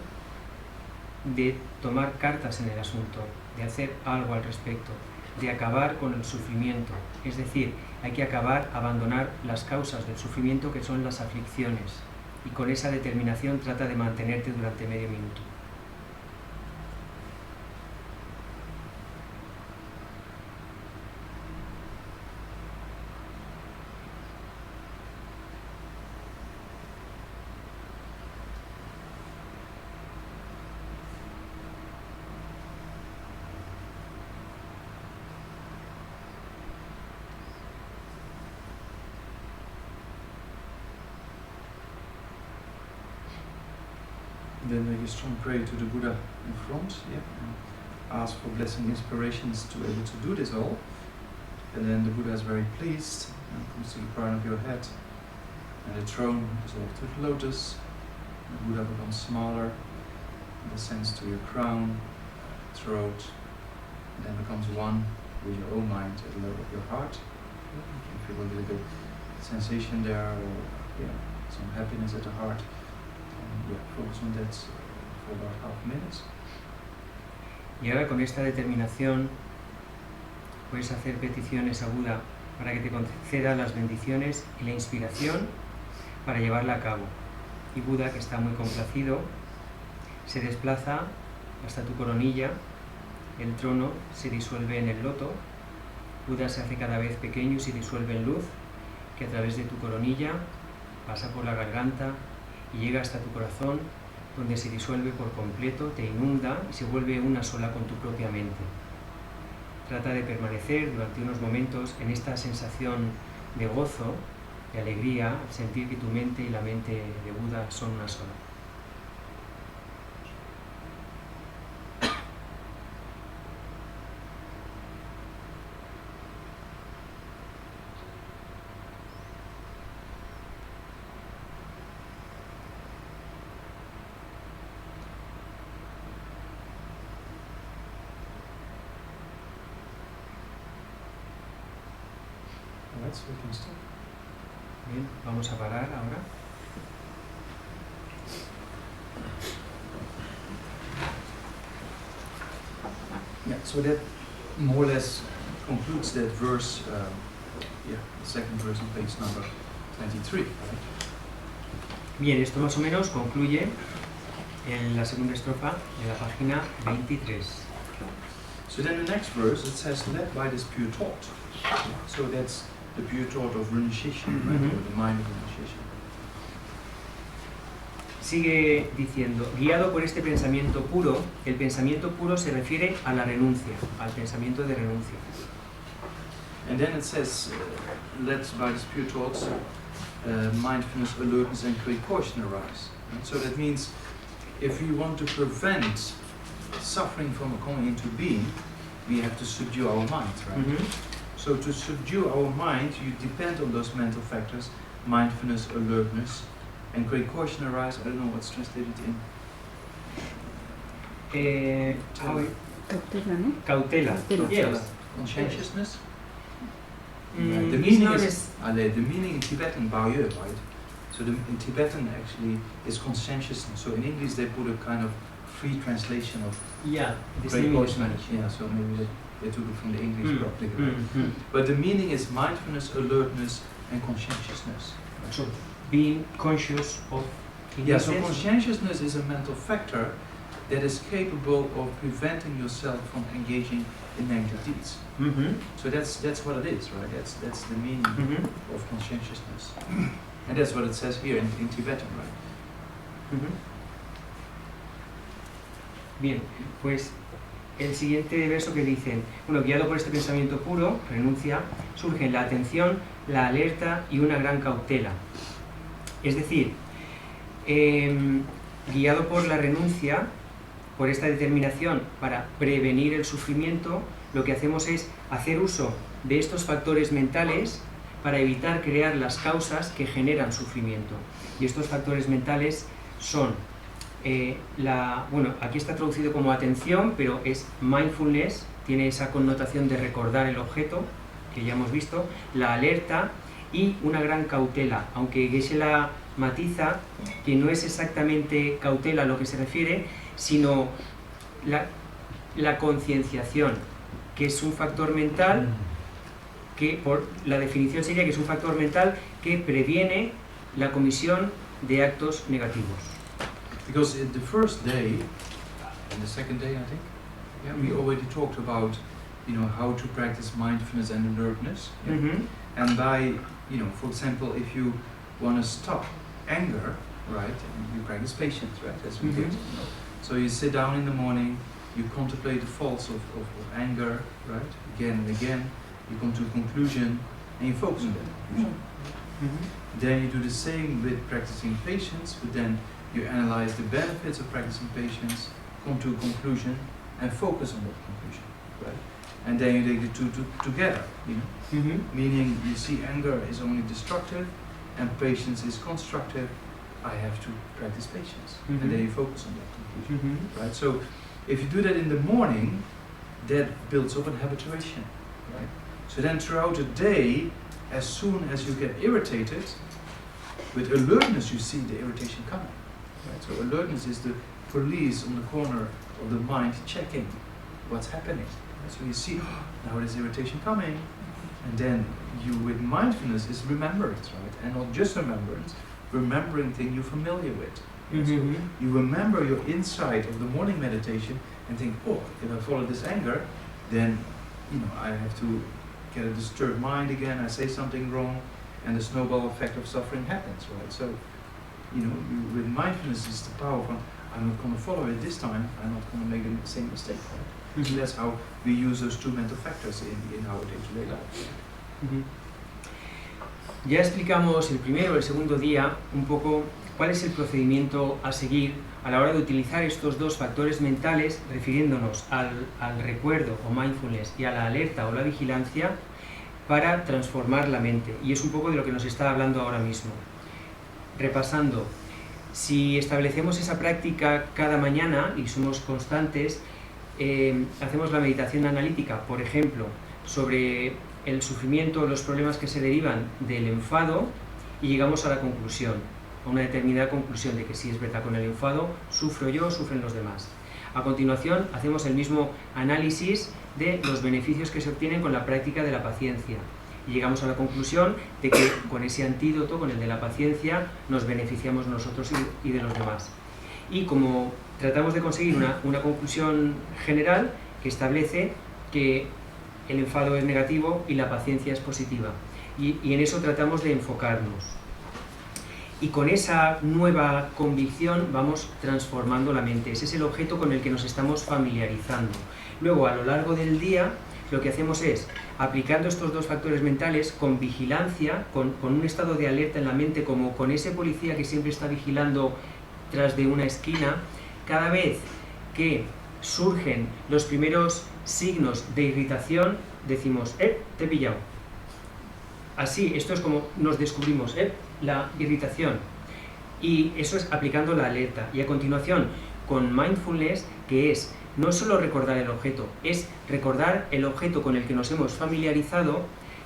de tomar cartas en el asunto, de hacer algo al respecto, de acabar con el sufrimiento. Es decir, hay que abandonar las causas del sufrimiento que son las aflicciones. Y con esa determinación trata de mantenerte durante medio minuto. Then make a strong prayer to the Buddha in front, yeah, and ask for blessing, inspirations to be able to do this all. And then the Buddha is very pleased and comes to the crown of your head, and the throne dissolves to the lotus. The Buddha becomes smaller, descends to your crown, throat, and then becomes one with your own mind at the level of your heart. You can feel a little bit sensation there, or some happiness at the heart. And focus on that for about half a minute. Y ahora con esta determinación puedes hacer peticiones a Buda para que te conceda las bendiciones y la inspiración para llevarla a cabo. Y Buda, que está muy complacido, se desplaza hasta tu coronilla, el trono se disuelve en el loto, Buda se hace cada vez pequeño y se disuelve en luz, que a través de tu coronilla pasa por la garganta y llega hasta tu corazón, donde se disuelve por completo, te inunda y se vuelve una sola con tu propia mente. Trata de permanecer durante unos momentos en esta sensación de gozo, de alegría, al sentir que tu mente y la mente de Buda son una sola. Alright, so we can stop. Bien, vamos a parar ahora. Yeah, so that more or less concludes that verse, the second verse on page number 23, right? Bien, esto más o menos concluye en la segunda estrofa de la página 23. So then the next verse, it says, led by this pure thought. So that's the pure thought of renunciation, right? Or the mind of renunciation. Sigue diciendo, guiado por este pensamiento puro, el pensamiento puro se refiere a la renuncia, al pensamiento de renuncia. And then it says, led by this pure thoughts, mindfulness, alertness, and precaution arise. And so that means if we want to prevent suffering from coming into being, we have to subdue our mind, right? So to subdue our mind, you depend on those mental factors, mindfulness, alertness, and precaution arise. I don't know what's translated in. Cautela, ¿no? Cautela. Yes. Conscientiousness. The It's meaning not is the meaning in Tibetan Baoye, right? So in Tibetan actually is conscientiousness. So in English they put a kind of free translation of Yeah, the same in precaution. Spanish. Yeah, so maybe they took it from the English properly, right? But the meaning is mindfulness, alertness, and conscientiousness. So, being conscious of Yeah, so innocence. conscientiousness is a mental factor that is capable of preventing yourself from engaging in negative deeds. So that's what it is, right? That's the meaning of conscientiousness. And that's what it says here in Tibetan, right? Bien, pues el siguiente verso que dicen, bueno, guiado por este pensamiento puro, renuncia, surgen la atención, la alerta y una gran cautela. Es decir, guiado por la renuncia, por esta determinación para prevenir el sufrimiento, lo que hacemos es hacer uso de estos factores mentales para evitar crear las causas que generan sufrimiento. Y estos factores mentales son, bueno, aquí está traducido como atención, pero es mindfulness, tiene esa connotación de recordar el objeto, que ya hemos visto, la alerta y una gran cautela, aunque Geshe-la matiza que no es exactamente cautela a lo que se refiere, sino la concienciación, que es un factor mental que, por la definición sería que es un factor mental que previene la comisión de actos negativos. Because in the first day, and the second day, I think, we already talked about, how to practice mindfulness and alertness. And by, for example, if you want to stop anger, right, you practice patience, right, as we did. So you sit down in the morning, you contemplate the faults of anger, right, again and again, you come to a conclusion, and you focus on that conclusion. Then you do the same with practicing patience, but then you analyze the benefits of practicing patience, come to a conclusion, and focus on that conclusion, right? And then you take the two together, you know? Meaning you see anger is only destructive and patience is constructive. I have to practice patience, and then you focus on that conclusion, right? So if you do that in the morning, that builds up an habituation, right? So then throughout the day, as soon as you get irritated, with alertness you see the irritation coming, right? So alertness is the police on the corner of the mind checking what's happening. Right? So you see, oh, now there's irritation coming, and then you with mindfulness is remembrance, right? And not just remembrance, remembering things you're familiar with. So you remember your insight of the morning meditation and think, oh, if I follow this anger, then I have to get a disturbed mind again, I say something wrong, and the snowball effect of suffering happens, right? So, with mindfulness is the power of, I'm not going to follow it this time, I'm not going to make the same mistake, right? So that's how we use those two mental factors in our day-to-day life. Ya explicamos el primero o el segundo día un poco cuál es el procedimiento a seguir a la hora de utilizar estos dos factores mentales, refiriéndonos al recuerdo o mindfulness y a la alerta o la vigilancia para transformar la mente. Y es un poco de lo que nos está hablando ahora mismo. Repasando, si establecemos esa práctica cada mañana y somos constantes, hacemos la meditación analítica, por ejemplo, sobre el sufrimiento, los problemas que se derivan del enfado, y llegamos a la conclusión, a una determinada conclusión de que sí es verdad, con el enfado sufro yo, sufren los demás. A continuación hacemos el mismo análisis de los beneficios que se obtienen con la práctica de la paciencia y llegamos a la conclusión de que con ese antídoto, con el de la paciencia, nos beneficiamos nosotros y de los demás. Y como tratamos de conseguir una conclusión general que establece que el enfado es negativo y la paciencia es positiva, y en eso tratamos de enfocarnos. Y con esa nueva convicción vamos transformando la mente. Ese es el objeto con el que nos estamos familiarizando. Luego, a lo largo del día, lo que hacemos es, aplicando estos dos factores mentales, con vigilancia, con un estado de alerta en la mente, como con ese policía que siempre está vigilando tras de una esquina, cada vez que surgen los primeros signos de irritación, decimos, te he pillado. Así, esto es como nos descubrimos, la irritación, y eso es aplicando la alerta. Y a continuación, con mindfulness, que es no solo recordar el objeto, es recordar el objeto con el que nos hemos familiarizado.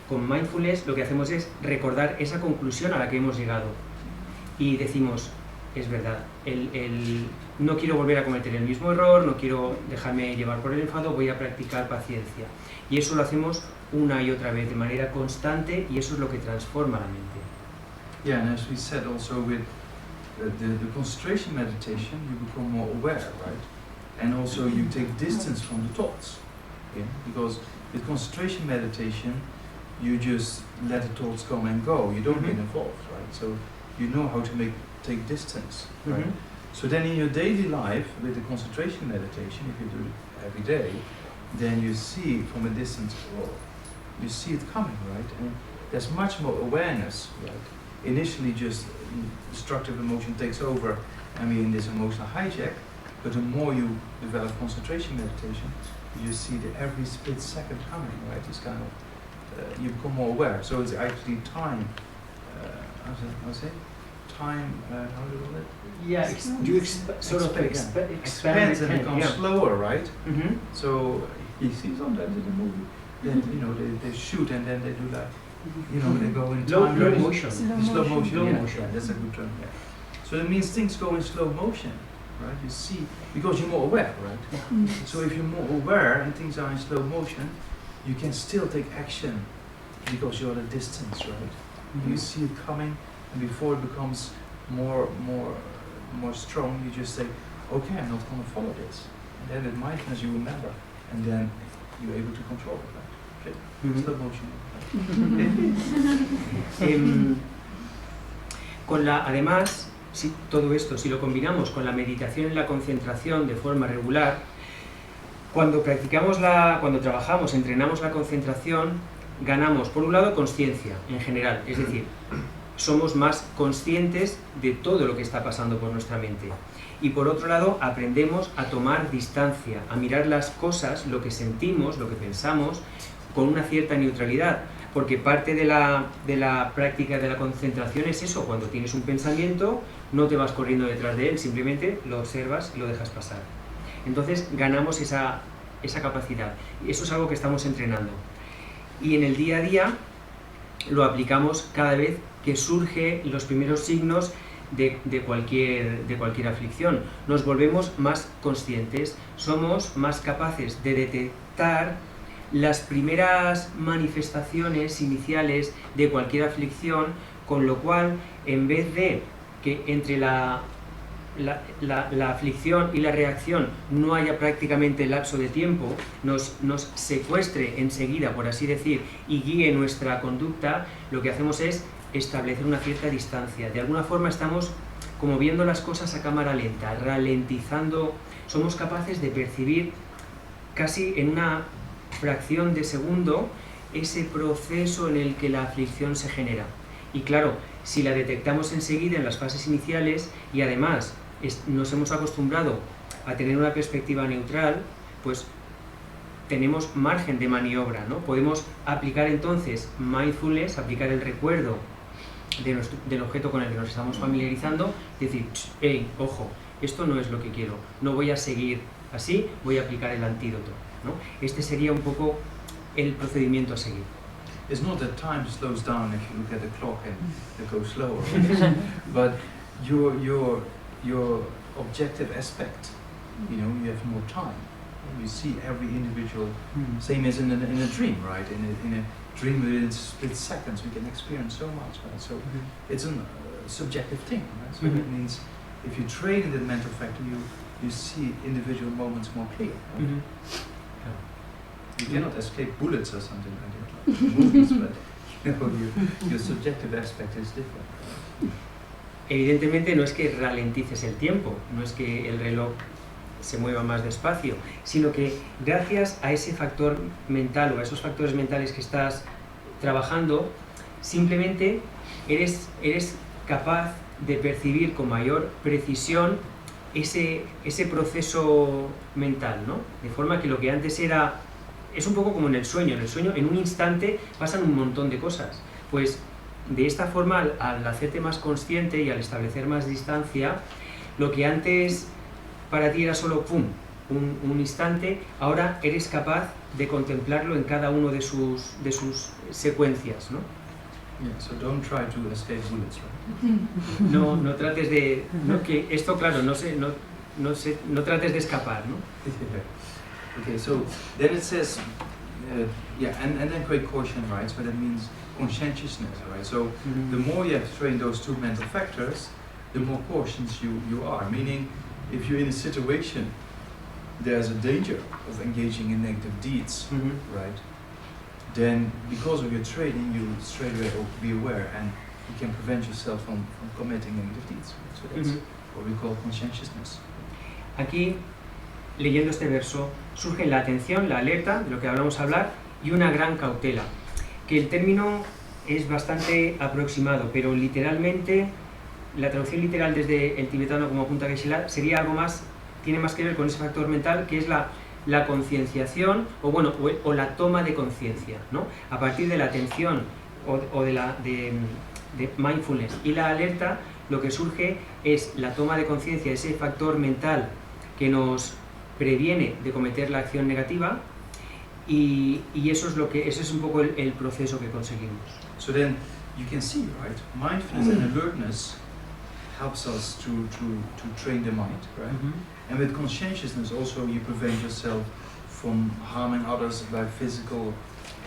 Con mindfulness lo que hacemos es recordar esa conclusión a la que hemos llegado y decimos, es verdad, no quiero volver a cometer el mismo error, no quiero dejarme llevar por el enfado, voy a practicar paciencia. Y eso lo hacemos una y otra vez de manera constante, y eso es lo que transforma la mente. Yeah, and as we said also with the concentration meditation, you become more aware, right? And also you take distance from the thoughts, okay? Because with concentration meditation, you just let the thoughts come and go. You don't get involved, right? So you know how to take distance, right? So then in your daily life, with the concentration meditation, if you do it every day, then you see from a distance, you see it coming, right? And there's much more awareness, right? Initially just destructive emotion takes over and we're in this emotional hijack, but the more you develop concentration meditation, you see the every split second coming, right? It's kind of, you become more aware. So it's actually time, how's it? Time, how do you call it? Yeah, expands and becomes slower, right? So you see sometimes in the movie, then they shoot and then they do that. They go in slow time. motion. Slow motion. Yeah, that's a good term. Yeah. So it means things go in slow motion, right? You see, because you're more aware, right? So if you're more aware and things are in slow motion, you can still take action because you're at a distance, right? You see it coming, and before it becomes more strong, you just say, okay, I'm not going to follow this. And then with mindfulness you remember, and then you're able to control it, right? Okay. Slow motion. Además, todo esto, si lo combinamos con la meditación y la concentración de forma regular, cuando trabajamos, entrenamos la concentración, ganamos, por un lado, consciencia en general, es decir, somos más conscientes de todo lo que está pasando por nuestra mente. Y por otro lado, aprendemos a tomar distancia, a mirar las cosas, lo que sentimos, lo que pensamos, con una cierta neutralidad. Porque parte de la práctica de la concentración es eso: cuando tienes un pensamiento, no te vas corriendo detrás de él, simplemente lo observas y lo dejas pasar. Entonces ganamos esa capacidad. Y eso es algo que estamos entrenando. Y en el día a día lo aplicamos cada vez que surgen los primeros signos de cualquier aflicción. Nos volvemos más conscientes, somos más capaces de detectar las primeras manifestaciones iniciales de cualquier aflicción, con lo cual, en vez de que entre la aflicción y la reacción no haya prácticamente lapso de tiempo, nos secuestre enseguida, por así decir, y guíe nuestra conducta, lo que hacemos es establecer una cierta distancia. De alguna forma estamos como viendo las cosas a cámara lenta, ralentizando. Somos capaces de percibir casi en una fracción de segundo ese proceso en el que la aflicción se genera. Y claro, si la detectamos enseguida en las fases iniciales y además nos hemos acostumbrado a tener una perspectiva neutral, pues tenemos margen de maniobra, ¿no? Podemos aplicar entonces mindfulness, aplicar el recuerdo del objeto con el que nos estamos familiarizando, decir, hey, ojo, esto no es lo que quiero, no voy a seguir así, voy a aplicar el antídoto, ¿no? Este sería un poco el procedimiento a seguir. It's not that time slows down if you look at the clock and it goes slower, but your objective aspect, you have more time. You see every individual, same as in a dream, right? In a dream within split seconds we can experience so much, right? So it's a subjective thing, right? So that means if you train in the mental factor, you see individual moments more clear. Right? You cannot escape bullets or something like that, like movies, but your subjective aspect is different. Evidentemente no es que ralentices el tiempo, no es que el reloj se mueva más despacio, sino que gracias a ese factor mental o a esos factores mentales que estás trabajando, simplemente eres capaz de percibir con mayor precisión ese proceso mental, ¿no? De forma que lo que antes es un poco como en el sueño, en un instante pasan un montón de cosas. Pues de esta forma, al hacerte más consciente y al establecer más distancia, lo que antes para ti era solo pum, un instante, ahora eres capaz de contemplarlo en cada uno de sus secuencias, ¿no? Yeah, so don't try to escape bullets, right? No trates de... que esto, claro, no trates de escapar, ¿no? Okay, so then it says, and then great caution, right? So that means conscientiousness, right? So the more you have trained those two mental factors, the more cautious you are. Meaning, if you're in a situation, there's a danger of engaging in negative deeds, right? Then, because of your training, you straight away be aware, and you can prevent yourself from committing negative deeds. So that's what we call conscientiousness. Aquí, leyendo este verso, surge la atención, la alerta, de lo que hablamos a hablar, y una gran cautela. Que el término es bastante aproximado, pero literalmente, la traducción literal desde el tibetano como apunta Geshe-la sería algo más, tiene más que ver con ese factor mental, que es la concienciación, o la toma de conciencia, ¿no? A partir de la atención o de mindfulness y la alerta, lo que surge es la toma de conciencia, ese factor mental que nos previene de cometer la acción negativa, y eso es un poco el proceso que conseguimos. So then you can see, right? Mindfulness and alertness helps us to train the mind, right? And with conscientiousness also you prevent yourself from harming others by physical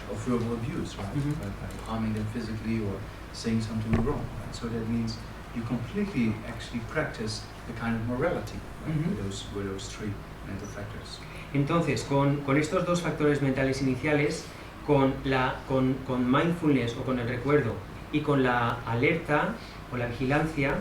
or verbal abuse, right? By harming them physically or saying something wrong, right? So that means you completely actually practice the kind of morality, right? With those three mental factors. Entonces, con estos dos factores mentales iniciales, con mindfulness o con el recuerdo y con la alerta o la vigilancia,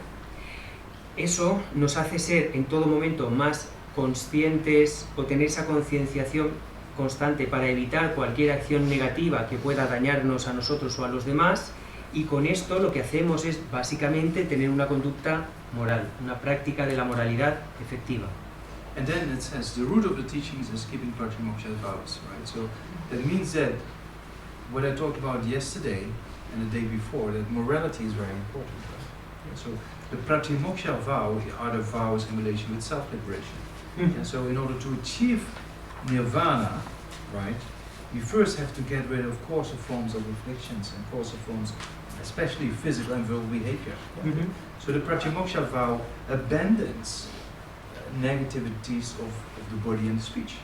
eso nos hace ser en todo momento más conscientes o tener esa concienciación constante para evitar cualquier acción negativa que pueda dañarnos a nosotros o a los demás, Y con esto lo que hacemos es básicamente tener una conducta moral, una práctica de la moralidad efectiva. And then it says the root of the teachings is keeping Pratimoksha vows, right? So that means that what I talked about yesterday and the day before, that morality is very important, right? Yeah, so the Pratimoksha vow are the vows in relation with self-liberation. And so in order to achieve nirvana, right, you first have to get rid of coarser forms of afflictions and coarser forms, especially physical and verbal behavior. Right? So the Pratimoksha vow abandons negativities of the body and the speech.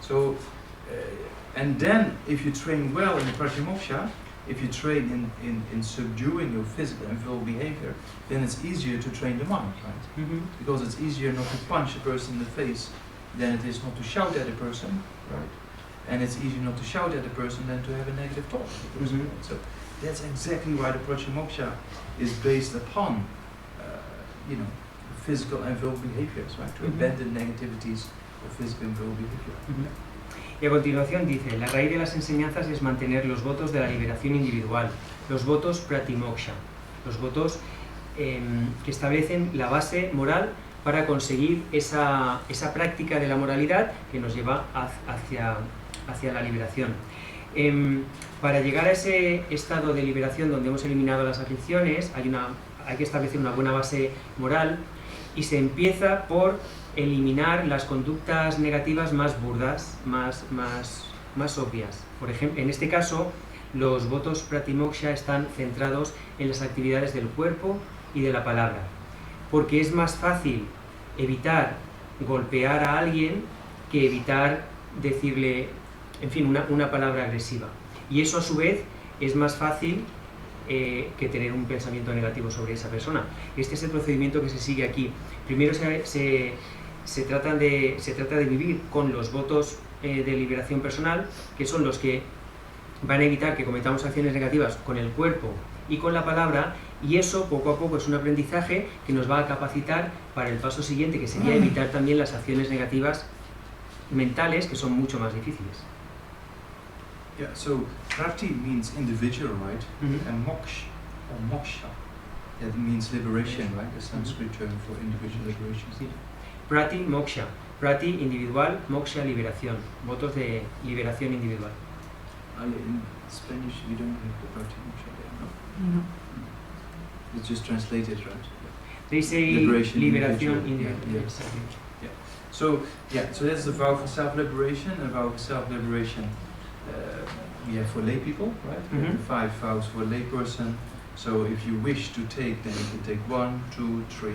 So, and then if you train well in the Pratimoksha, if you train in subduing your physical and verbal behavior, then it's easier to train the mind, right? Because it's easier not to punch a person in the face than it is not to shout at a person, right? And it's easier not to shout at a person than to have a negative talk with the person. Right? So that's exactly why the Pratimoksha is based upon, physical and verbal behaviors, right? To abandon negativities of physical and verbal behavior. Y a continuación dice, la raíz de las enseñanzas es mantener los votos de la liberación individual, los votos pratimoksha, los votos que establecen la base moral para conseguir esa práctica de la moralidad que nos lleva hacia la liberación. Para llegar a ese estado de liberación donde hemos eliminado las aflicciones, hay que establecer una buena base moral y se empieza por eliminar las conductas negativas más burdas, más obvias. Por ejemplo, en este caso, los votos pratimoksha están centrados en las actividades del cuerpo y de la palabra, porque es más fácil evitar golpear a alguien que evitar decirle, en fin, una palabra agresiva. Y eso a su vez es más fácil que tener un pensamiento negativo sobre esa persona. Este es el procedimiento que se sigue aquí. Primero se trata de vivir con los votos de liberación personal, que son los que van a evitar que cometamos acciones negativas con el cuerpo y con la palabra, y eso poco a poco es un aprendizaje que nos va a capacitar para el paso siguiente, que sería evitar también las acciones negativas mentales, que son mucho más difíciles. Yeah, so prati means individual, right? And moksha, that means liberation, right? The Sanskrit term for individual liberation. Sí. Prati, moksha. Prati, individual, moksha, liberación. Votos de liberación individual. In Spanish, we don't have the prati moksha there, no? No. It's just translated, right? They say Liberation, liberación individual. individual. Yeah. Exactly. So that's the vow for self-liberation. A vow for self-liberation for lay people, right? We have the 5 vows for a lay person. So if you wish to take, then you can take 1, 2, 3,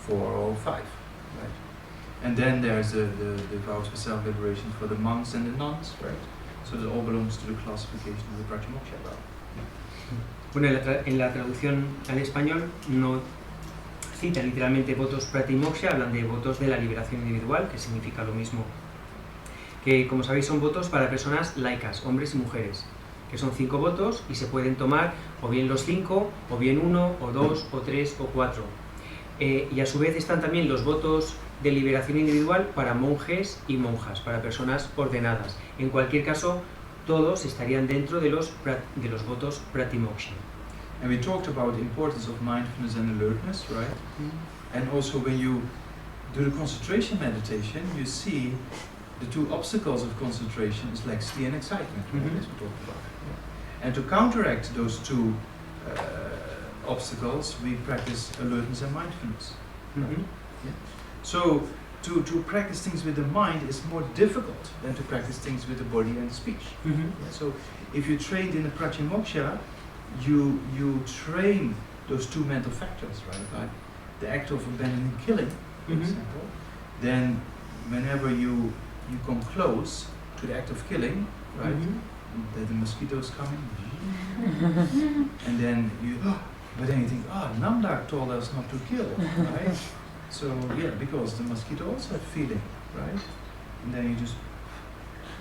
4, or 5, right? And then there's the vows for self-liberation for the monks and the nuns, right? So that all belongs to the classification of the Pratimoksha vow. Bueno, en la traducción al español no cita literalmente votos pratimoksha, hablan de votos de la liberación individual, que significa lo mismo, que como sabéis son votos para personas laicas, hombres y mujeres, que son 5 votos y se pueden tomar o bien los 5, o bien 1, o 2, o 3, o 4. Y a su vez están también los votos de liberación individual para monjes y monjas, para personas ordenadas. En cualquier caso, todos estarían dentro de los votos pratimoksha. And we talked about the importance of mindfulness and alertness, right? And also when you do the concentration meditation, you see the 2 obstacles of concentration is laxity and excitement, right? As we talked about. Yeah. And to counteract those 2 obstacles, we practice alertness and mindfulness. Right? Yeah. So to practice things with the mind is more difficult than to practice things with the body and the speech. Yeah. So if you trained in the Pratimoksha, you train those 2 mental factors, right? Like the act of abandoning killing, for example. Then whenever you come close to the act of killing, right? The mosquitoes coming, and then but then you think, Namdak told us not to kill, right? So because the mosquito also have feeling, right? And then you just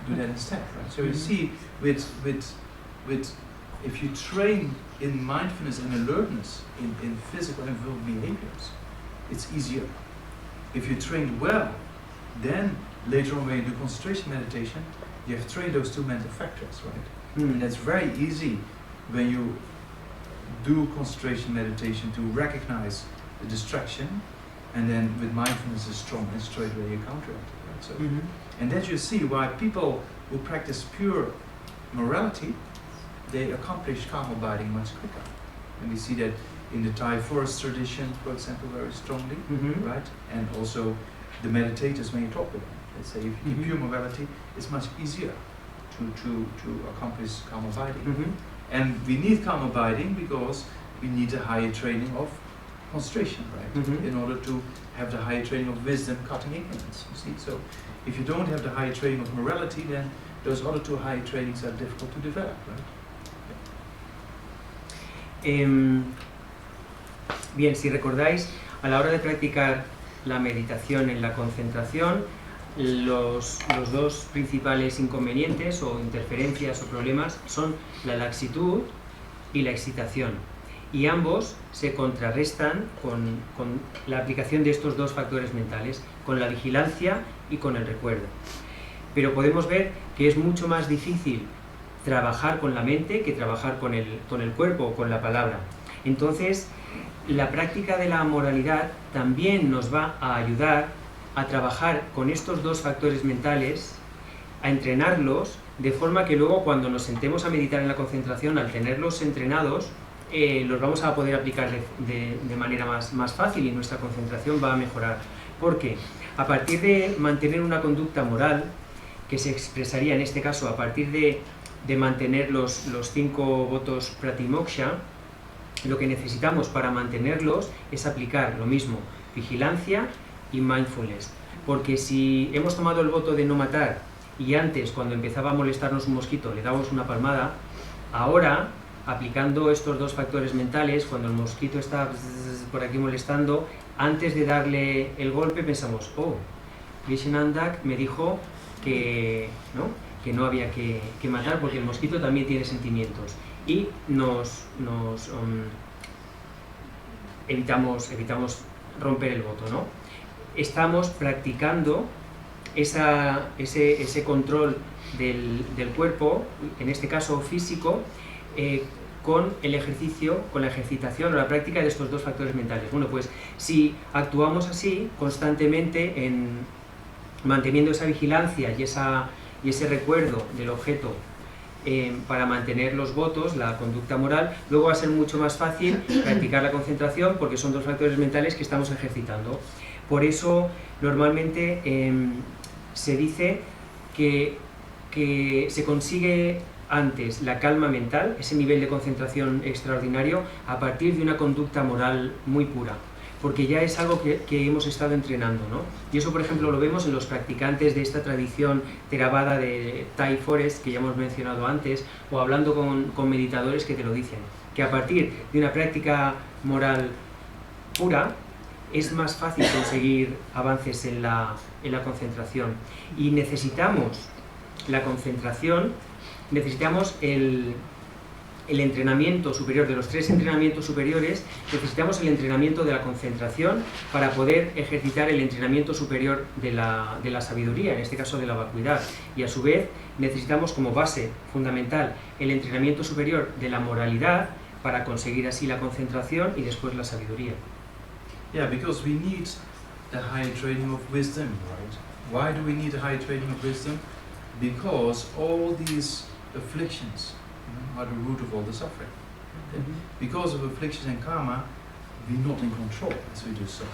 do that instead, right? So you see, with if you train in mindfulness and alertness in physical and verbal behaviors, it's easier. If you train well, then later on when you do concentration meditation, you have trained those 2 mental factors, right? And that's very easy when you do concentration meditation to recognize the distraction, and then with mindfulness is strong, and straight away you counteract it. Right? So, and that you see why people who practice pure morality, they accomplish calm abiding much quicker. And we see that in the Thai forest tradition, for example, very strongly, right? And also the meditators, when you talk with them, they say if you keep pure morality, it's much easier to accomplish calm abiding. And we need calm abiding because we need a higher training of concentration, right? In order to have the higher training of wisdom, cutting ignorance, you see. So if you don't have the higher training of morality, then those other two higher trainings are difficult to develop, right? Bien, si recordáis, a la hora de practicar la meditación en la concentración, los dos principales inconvenientes o interferencias o problemas son la laxitud y la excitación. Y ambos se contrarrestan con la aplicación de estos dos factores mentales, con la vigilancia y con el recuerdo. Pero podemos ver que es mucho más difícil trabajar con la mente que trabajar con el cuerpo o con la palabra. Entonces, la práctica de la moralidad también nos va a ayudar a trabajar con estos dos factores mentales, a entrenarlos, de forma que luego cuando nos sentemos a meditar en la concentración, al tenerlos entrenados, los vamos a poder aplicar de manera más fácil y nuestra concentración va a mejorar. Porque a partir de mantener una conducta moral, que se expresaría en este caso a partir de mantener los 5 votos pratimoksha, lo que necesitamos para mantenerlos es aplicar lo mismo, vigilancia y mindfulness. Porque si hemos tomado el voto de no matar y antes, cuando empezaba a molestarnos un mosquito, le dábamos una palmada, ahora, aplicando estos dos factores mentales, cuando el mosquito está por aquí molestando, antes de darle el golpe pensamos, oh, Vishenandak me dijo que no había que matar porque el mosquito también tiene sentimientos. Y evitamos romper el voto, ¿no? Estamos practicando ese control del cuerpo, en este caso físico, con el ejercicio, con la ejercitación o la práctica de estos dos factores mentales. Bueno, pues si actuamos así constantemente manteniendo esa vigilancia y ese recuerdo del objeto para mantener los votos, la conducta moral, luego va a ser mucho más fácil practicar la concentración porque son dos factores mentales que estamos ejercitando. Por eso normalmente se dice que se consigue antes la calma mental, ese nivel de concentración extraordinario, a partir de una conducta moral muy pura, porque ya es algo que hemos estado entrenando, ¿no? Y eso, por ejemplo, lo vemos en los practicantes de esta tradición Theravada de Thai Forest, que ya hemos mencionado antes, o hablando con meditadores que te lo dicen, que a partir de una práctica moral pura, es más fácil conseguir avances en la concentración. Y necesitamos la concentración, necesitamos el entrenamiento superior, de los 3 entrenamientos superiores, necesitamos el entrenamiento de la concentración para poder ejercitar el entrenamiento superior de la sabiduría, en este caso de la vacuidad. Y a su vez necesitamos como base fundamental el entrenamiento superior de la moralidad para conseguir así la concentración y después la sabiduría. Yeah, because we need a high training of wisdom, right? Why do we need a high training of wisdom? Because all these afflictions are the root of all the suffering. Because of afflictions and karma, we're not in control, as we just saw.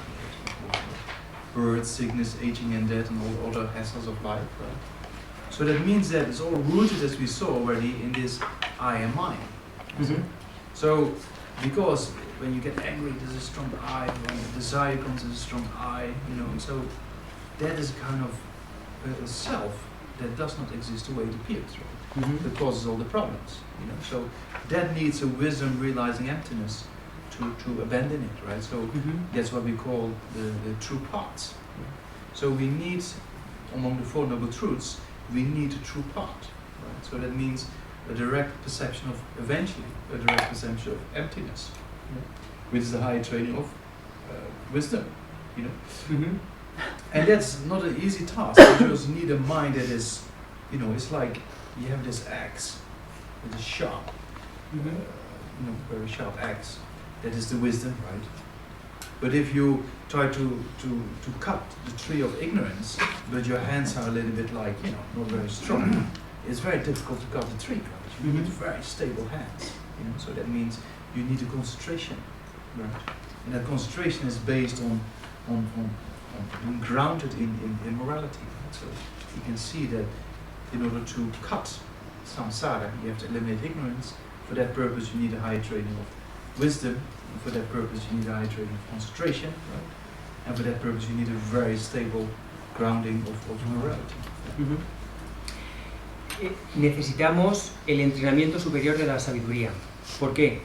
Birth, sickness, aging and death, and all other hassles of life, right? So that means that it's all rooted, as we saw already, in this I am mine. So, because when you get angry, there's a strong I. When desire comes, there's a strong I. So that is kind of a self that does not exist the way it appears, right? That causes all the problems. So that needs a wisdom realizing emptiness to abandon it, right? So that's what we call the true paths. So we need, among the 4 noble truths, we need a true path, right? So that means a direct perception of, eventually, a direct perception of emptiness, which is the higher training of wisdom, And that's not an easy task. You just need a mind that is, it's like you have this axe that is sharp, very sharp axe. That is the wisdom, right? But if you try to cut the tree of ignorance, but your hands are a little bit like, not very strong, it's very difficult to cut the tree, right? You need very stable hands, so that means you need a concentration, right? And that concentration is based on being grounded in morality, right? So you can see that in order to cut samsara, you have to eliminate ignorance. For that purpose, you need a high training of wisdom. And for that purpose, you need a high training of concentration, right? And for that purpose, you need a very stable grounding of morality. Necesitamos el entrenamiento superior de la sabiduría. ¿Por qué?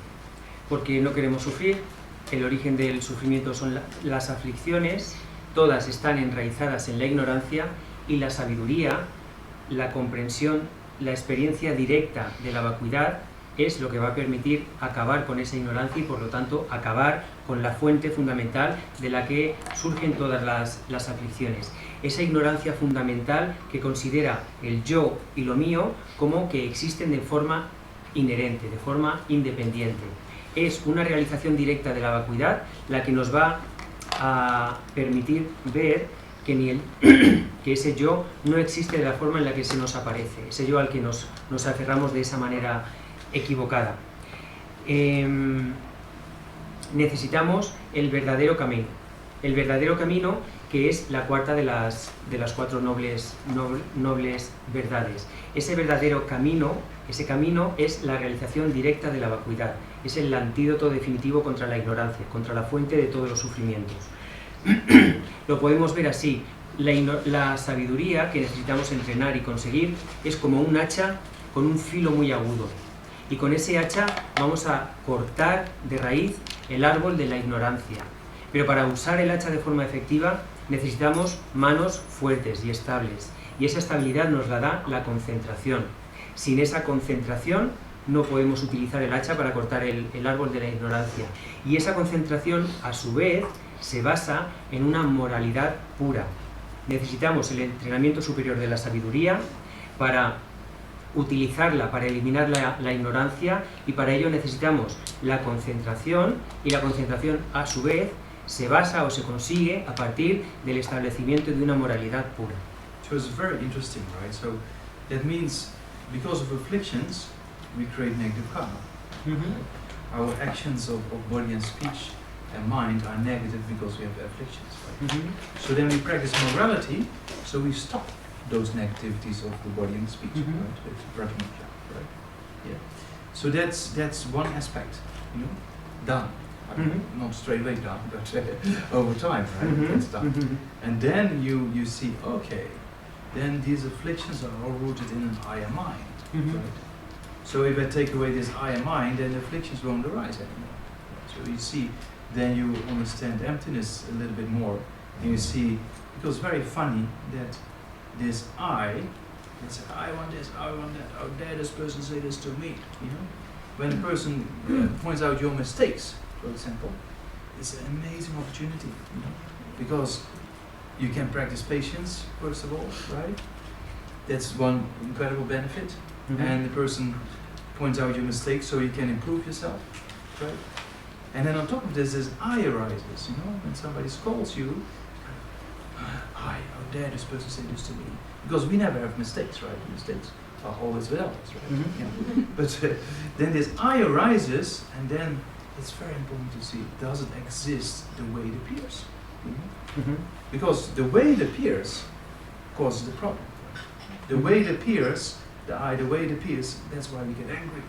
Porque no queremos sufrir. El origen del sufrimiento son las aflicciones. Todas están enraizadas en la ignorancia, y la sabiduría, la comprensión, la experiencia directa de la vacuidad es lo que va a permitir acabar con esa ignorancia y, por lo tanto, acabar con la fuente fundamental de la que surgen todas las aflicciones. Esa ignorancia fundamental que considera el yo y lo mío como que existen de forma inherente, de forma independiente. Es una realización directa de la vacuidad la que nos va a permitir ver que ese yo no existe de la forma en la que se nos aparece, ese yo al que nos aferramos de esa manera equivocada. Necesitamos el verdadero camino, que es la cuarta de las cuatro nobles verdades. Ese verdadero camino, ese camino es la realización directa de la vacuidad, es el antídoto definitivo contra la ignorancia, contra la fuente de todos los sufrimientos. Lo podemos ver así: la sabiduría que necesitamos entrenar y conseguir es como un hacha con un filo muy agudo, y con ese hacha vamos a cortar de raíz el árbol de la ignorancia. Pero para usar el hacha de forma efectiva necesitamos manos fuertes y estables, y esa estabilidad nos la da la concentración. Sin esa concentración no podemos utilizar el hacha para cortar el árbol de la ignorancia, y esa concentración a su vez se basa en una moralidad pura. Necesitamos el entrenamiento superior de la sabiduría para utilizarla, para eliminar la ignorancia, y para ello necesitamos la concentración, y la concentración a su vez se basa o se consigue a partir del establecimiento de una moralidad pura. So it's very interesting, right? So that means because of afflictions, we create negative karma. Our actions of body and speech and mind are negative because we have afflictions, right? So then we practice morality, so we stop those negativities of the body and speech, right? It's pratimokkha, right? Yeah. So that's one aspect, done. I mean, not straight away done, but over time, right? That's done. And then you see, okay, then these afflictions are all rooted in an I am mind, right? So if I take away this I am mind, then afflictions won't arise anymore. So you see, then you understand emptiness a little bit more, and you see, because it's very funny that this it's I want this, I want that, how dare this person say this to me, When a person points out your mistakes, for example, it's an amazing opportunity, because you can practice patience, first of all, right? That's one incredible benefit. And the person points out your mistakes so you can improve yourself, right? And then on top of this I arises, when somebody scolds you, how dare this person say this to me? Because we never have mistakes, right? Mistakes are always without us, right? But then this I arises, and then it's very important to see, does it exist the way it appears? Because the way it appears causes the problem. The way it appears, the way it appears, that's why we get angry.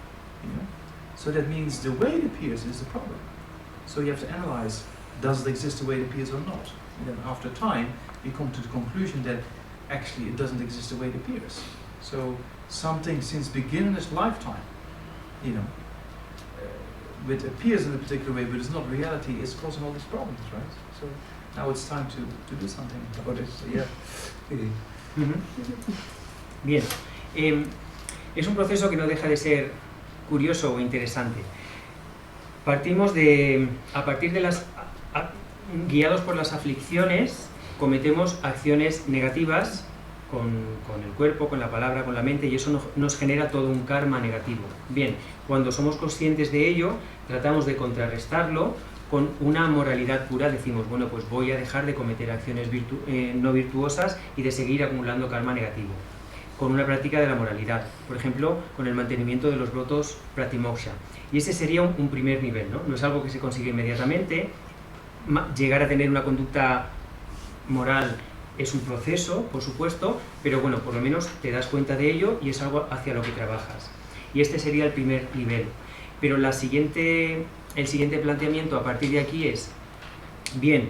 So that means the way it appears is the problem. So you have to analyze, does it exist the way it appears or not? And then after time, we come to the conclusion that actually it doesn't exist the way it appears. So something since beginner's lifetime, which appears in a particular way but is not reality, is causing all these problems, right? So now it's time to do something about it. So yeah. Bien, es un proceso que no deja de ser curioso o interesante. Guiados por las aflicciones, cometemos acciones negativas con el cuerpo, con la palabra, con la mente, y eso nos genera todo un karma negativo. Bien, cuando somos conscientes de ello, tratamos de contrarrestarlo con una moralidad pura. Decimos, bueno, pues voy a dejar de cometer acciones no virtuosas y de seguir acumulando karma negativo, con una práctica de la moralidad, por ejemplo, con el mantenimiento de los votos pratimoksha. Y ese sería un primer nivel, ¿no? No es algo que se consigue inmediatamente. Llegar a tener una conducta moral es un proceso, por supuesto, pero bueno, por lo menos te das cuenta de ello y es algo hacia lo que trabajas. Y este sería el primer nivel. Pero el siguiente planteamiento a partir de aquí es, bien,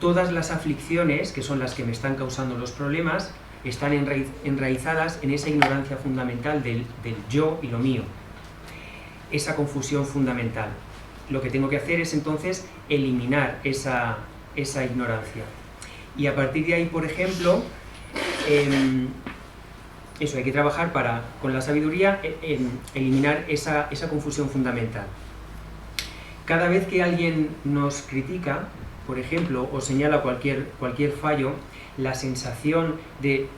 todas las aflicciones, que son las que me están causando los problemas, están enraizadas en esa ignorancia fundamental del yo y lo mío, esa confusión fundamental. Lo que tengo que hacer es entonces eliminar esa ignorancia. Y a partir de ahí, por ejemplo, eso, hay que trabajar con la sabiduría, eliminar esa confusión fundamental. Cada vez que alguien nos critica, por ejemplo, o señala cualquier fallo, la sensación de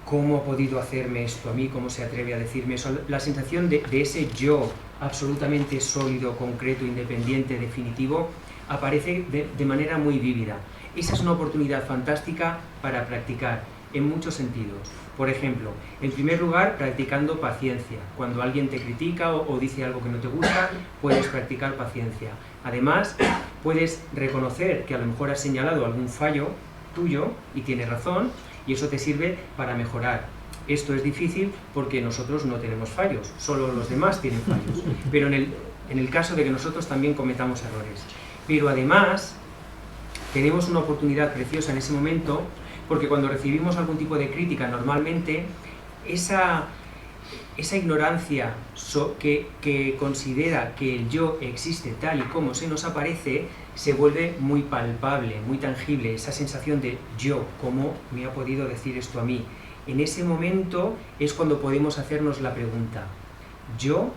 cómo ha podido hacerme esto a mí, cómo se atreve a decirme eso, la sensación de ese yo absolutamente sólido, concreto, independiente, definitivo, aparece de manera muy vívida. Esa es una oportunidad fantástica para practicar en muchos sentidos. Por ejemplo, en primer lugar, practicando paciencia. Cuando alguien te critica o dice algo que no te gusta, puedes practicar paciencia. Además, puedes reconocer que a lo mejor has señalado algún fallo tuyo y tienes razón, y eso te sirve para mejorar. Esto es difícil porque nosotros no tenemos fallos, solo los demás tienen fallos. Pero en el caso de que nosotros también cometamos errores. Pero además, tenemos una oportunidad preciosa en ese momento, porque cuando recibimos algún tipo de crítica, normalmente esa ignorancia que considera que el yo existe tal y como se nos aparece, se vuelve muy palpable, muy tangible, esa sensación de yo, ¿cómo me ha podido decir esto a mí? En ese momento es cuando podemos hacernos la pregunta,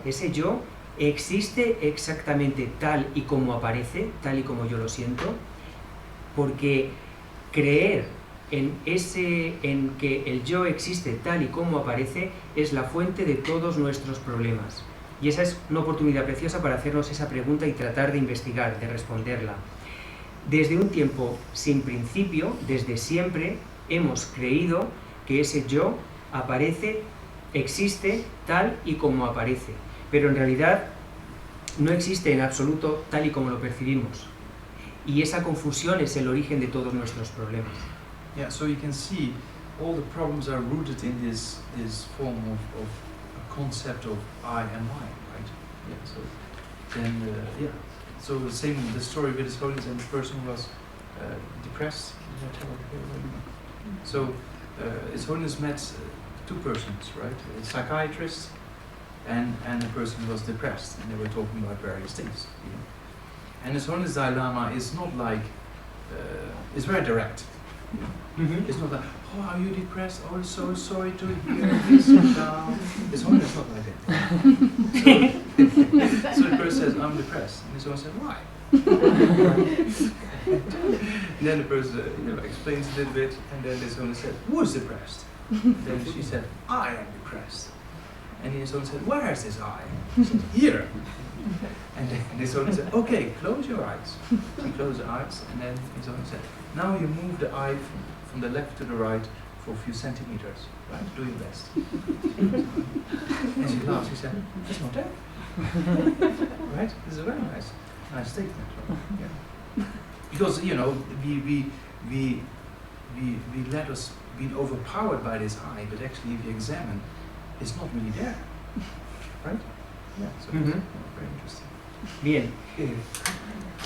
ese yo, ¿existe exactamente tal y como aparece, tal y como yo lo siento? Porque creer en que el yo existe tal y como aparece es la fuente de todos nuestros problemas. Y esa es una oportunidad preciosa para hacernos esa pregunta y tratar de investigar, de responderla. Desde un tiempo sin principio, desde siempre, hemos creído que ese yo existe tal y como aparece. Pero en realidad no existe en absoluto tal y como lo percibimos. Y esa confusión es el origen de todos nuestros problemas. Yeah, so you can see all the problems are rooted in this form of a concept of I and mine, right? Yeah, so then, so the same, the story with His Holiness and the person who was depressed. Did I tell it? So His Holiness met two persons, right? A psychiatrist and a person who was depressed, and they were talking about various things. You know? And His Holiness Dalai Lama is not like, it's very direct. Mm-hmm. It's not like, oh, are you depressed? Oh, so sorry to hear this. His Holiness is not like that. So the person says, I'm depressed. And His Holiness says, why? And then the person explains a little bit, and then His Holiness said, who is depressed? Then she said, I am depressed. And His Holiness said, where is this I? She said, here. And then His Holiness said, okay, close your eyes. She closed her eyes, and then His Holiness said, now you move the eye from the left to the right for a few centimeters, right? Do your best. And she laughed, she said, that's not that. Right? This is a very nice statement. Yeah. Because, we let us be overpowered by this eye, but actually if you examine, it's not really there. Right? Yeah, so it's very interesting. Bien,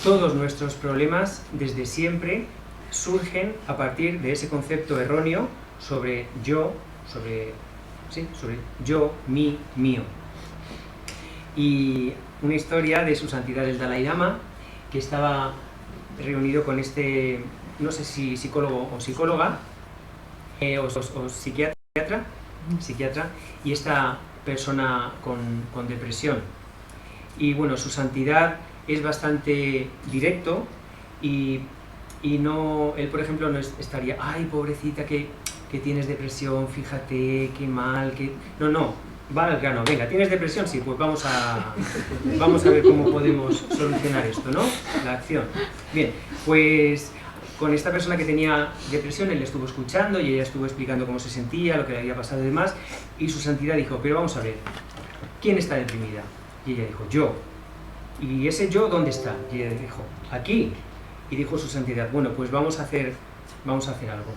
todos nuestros problemas desde siempre surgen a partir de ese concepto erróneo sobre yo, sobre yo, mí, mío. Y una historia de su santidad el Dalai Lama, que estaba reunido con no sé si psicólogo o psicóloga, o psiquiatra, y esta persona con depresión. Y bueno, su santidad es bastante directo y no, él por ejemplo no estaría, ay pobrecita, que que tienes depresión, fíjate, qué mal, que... No, va al grano, venga, ¿tienes depresión? Sí, pues vamos a ver cómo podemos solucionar esto, ¿no? La acción. Bien, pues con esta persona que tenía depresión, él estuvo escuchando y ella estuvo explicando cómo se sentía, lo que le había pasado y demás, y su santidad dijo, pero vamos a ver, ¿quién está deprimida? Y ella dijo, yo. ¿Y ese yo dónde está? Y ella dijo, aquí. Y dijo su santidad, bueno, pues vamos a hacer algo.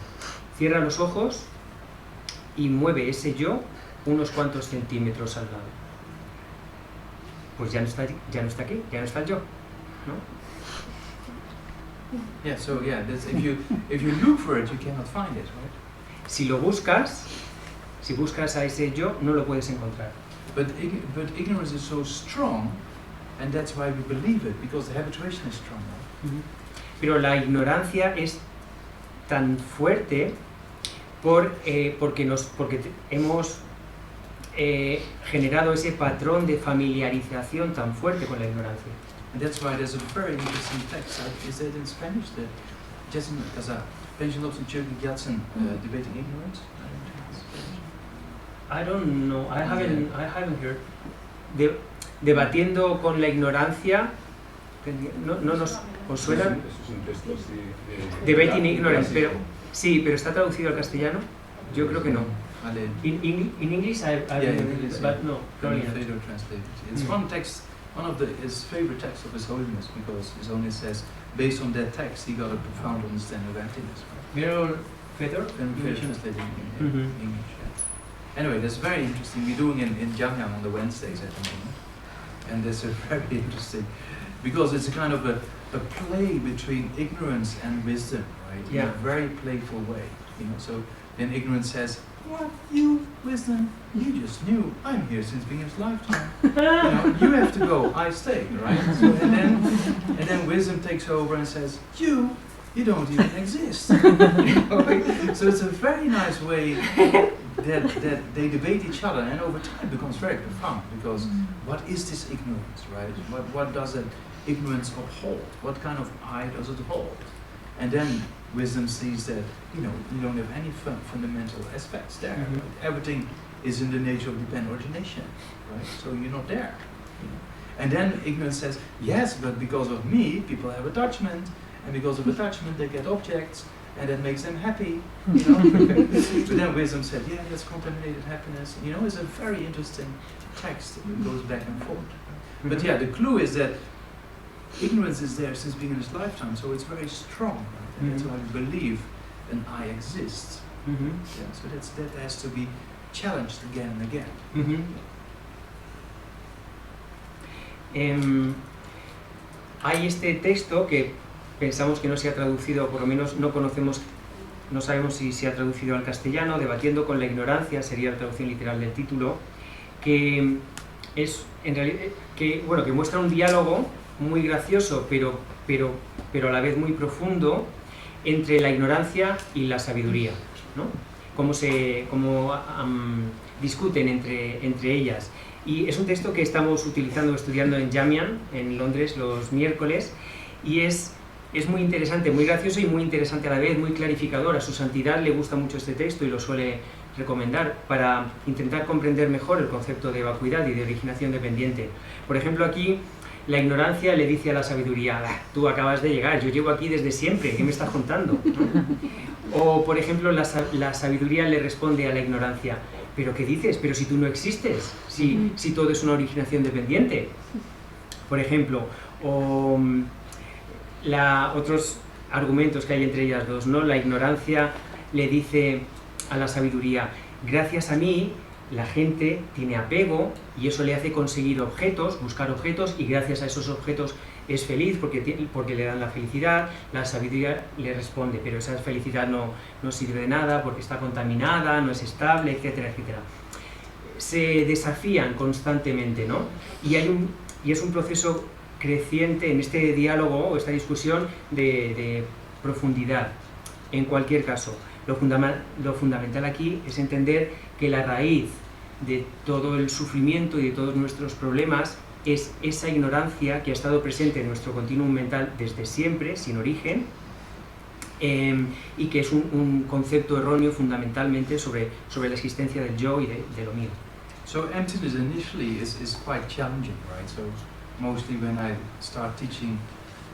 Cierra los ojos y mueve ese yo unos cuantos centímetros al lado. Pues ya no está aquí, ya no está el yo, ¿no? Yeah, so yeah, that's, if you look for it, you cannot find it, right? Si buscas a ese yo, no lo puedes encontrar. But ignorance is so strong, and that's why we believe it, because the habituation is strong. Right? Pero la ignorancia es tan fuerte porque hemos generado ese patrón de familiarización tan fuerte con la ignorancia. And that's why there's a very interesting text. Is that in Spanish? The Jason Casar, Benjamin Lobson, Jürgen Gyatson, debating ignorance. I don't know. I haven't heard. Debatiendo con la ignorancia. No nos os suena. Eso es un texto así de Debating ignorance, pero sí, pero está traducido al castellano. Yo creo que no. Vale. In English, I but no, probably not. Fedor translated. It's one text, one of his favorite texts of His Holiness, because His Holiness says, based on that text, he got a profound understanding of emptiness. Mirror Fedor? Fedor translated in English. Yeah. Anyway, that's very interesting. We're doing in Jamyang on the Wednesdays at the moment, and that's very interesting, because it's a kind of a play between ignorance and wisdom, right? Yeah. In a very playful way, you know. So then ignorance says, "What, you, wisdom? You just knew. I'm here since beginning of lifetime. You know, you have to go. I stay, right?" So, and then wisdom takes over and says, "You don't even exist." So it's a very nice way that they debate each other, and over time becomes very profound, because what is this ignorance, right? What does that ignorance uphold? What kind of I does it hold? And then wisdom sees that, you know, you don't have any fundamental aspects there. Mm-hmm. Right? Everything is in the nature of dependent origination, right? So you're not there. You know? And then ignorance says, yes, but because of me, people have attachment, and because of attachment, they get objects, and that makes them happy, you know. But then wisdom said, yeah, that's contaminated happiness. You know, it's a very interesting text that goes back and forth. Right? But yeah, the clue is that ignorance is there since beginning of lifetime, so it's very strong. Right? And that's why we believe an I exists. Yeah, so that has to be challenged again and again. Hay este texto que pensamos que no se ha traducido, o por lo menos no sabemos si se ha traducido al castellano, Debatiendo con la ignorancia, sería la traducción literal del título, que es en realidad que muestra un diálogo muy gracioso, pero a la vez muy profundo, entre la ignorancia y la sabiduría, ¿no? Cómo discuten entre ellas. Y es un texto que estamos estudiando en Jamyang, en Londres, los miércoles, y es muy interesante, muy gracioso y muy interesante a la vez, muy clarificador. A su santidad le gusta mucho este texto y lo suele recomendar para intentar comprender mejor el concepto de vacuidad y de originación dependiente. Por ejemplo, aquí la ignorancia le dice a la sabiduría, tú acabas de llegar, yo llevo aquí desde siempre, ¿qué me estás contando? O, por ejemplo, la sabiduría le responde a la ignorancia, ¿pero qué dices? ¿Pero si tú no existes? Si todo es una originación dependiente. Por ejemplo, o otros argumentos que hay entre ellas dos, ¿no? La ignorancia le dice a la sabiduría, gracias a mí la gente tiene apego y eso le hace conseguir objetos, buscar objetos, y gracias a esos objetos es feliz porque le dan la felicidad. La sabiduría le responde, pero esa felicidad no sirve de nada porque está contaminada, no es estable, etcétera, etcétera. Se desafían constantemente, ¿no? Y es un proceso creciente en este diálogo o esta discusión de profundidad. En cualquier caso, lo fundamental aquí es entender que la raíz de todo el sufrimiento y de todos nuestros problemas es esa ignorancia que ha estado presente en nuestro continuum mental desde siempre, sin origen, y que es un concepto erróneo fundamentalmente sobre la existencia del yo y de lo mío. So emptiness initially is quite challenging, right? So mostly when I start teaching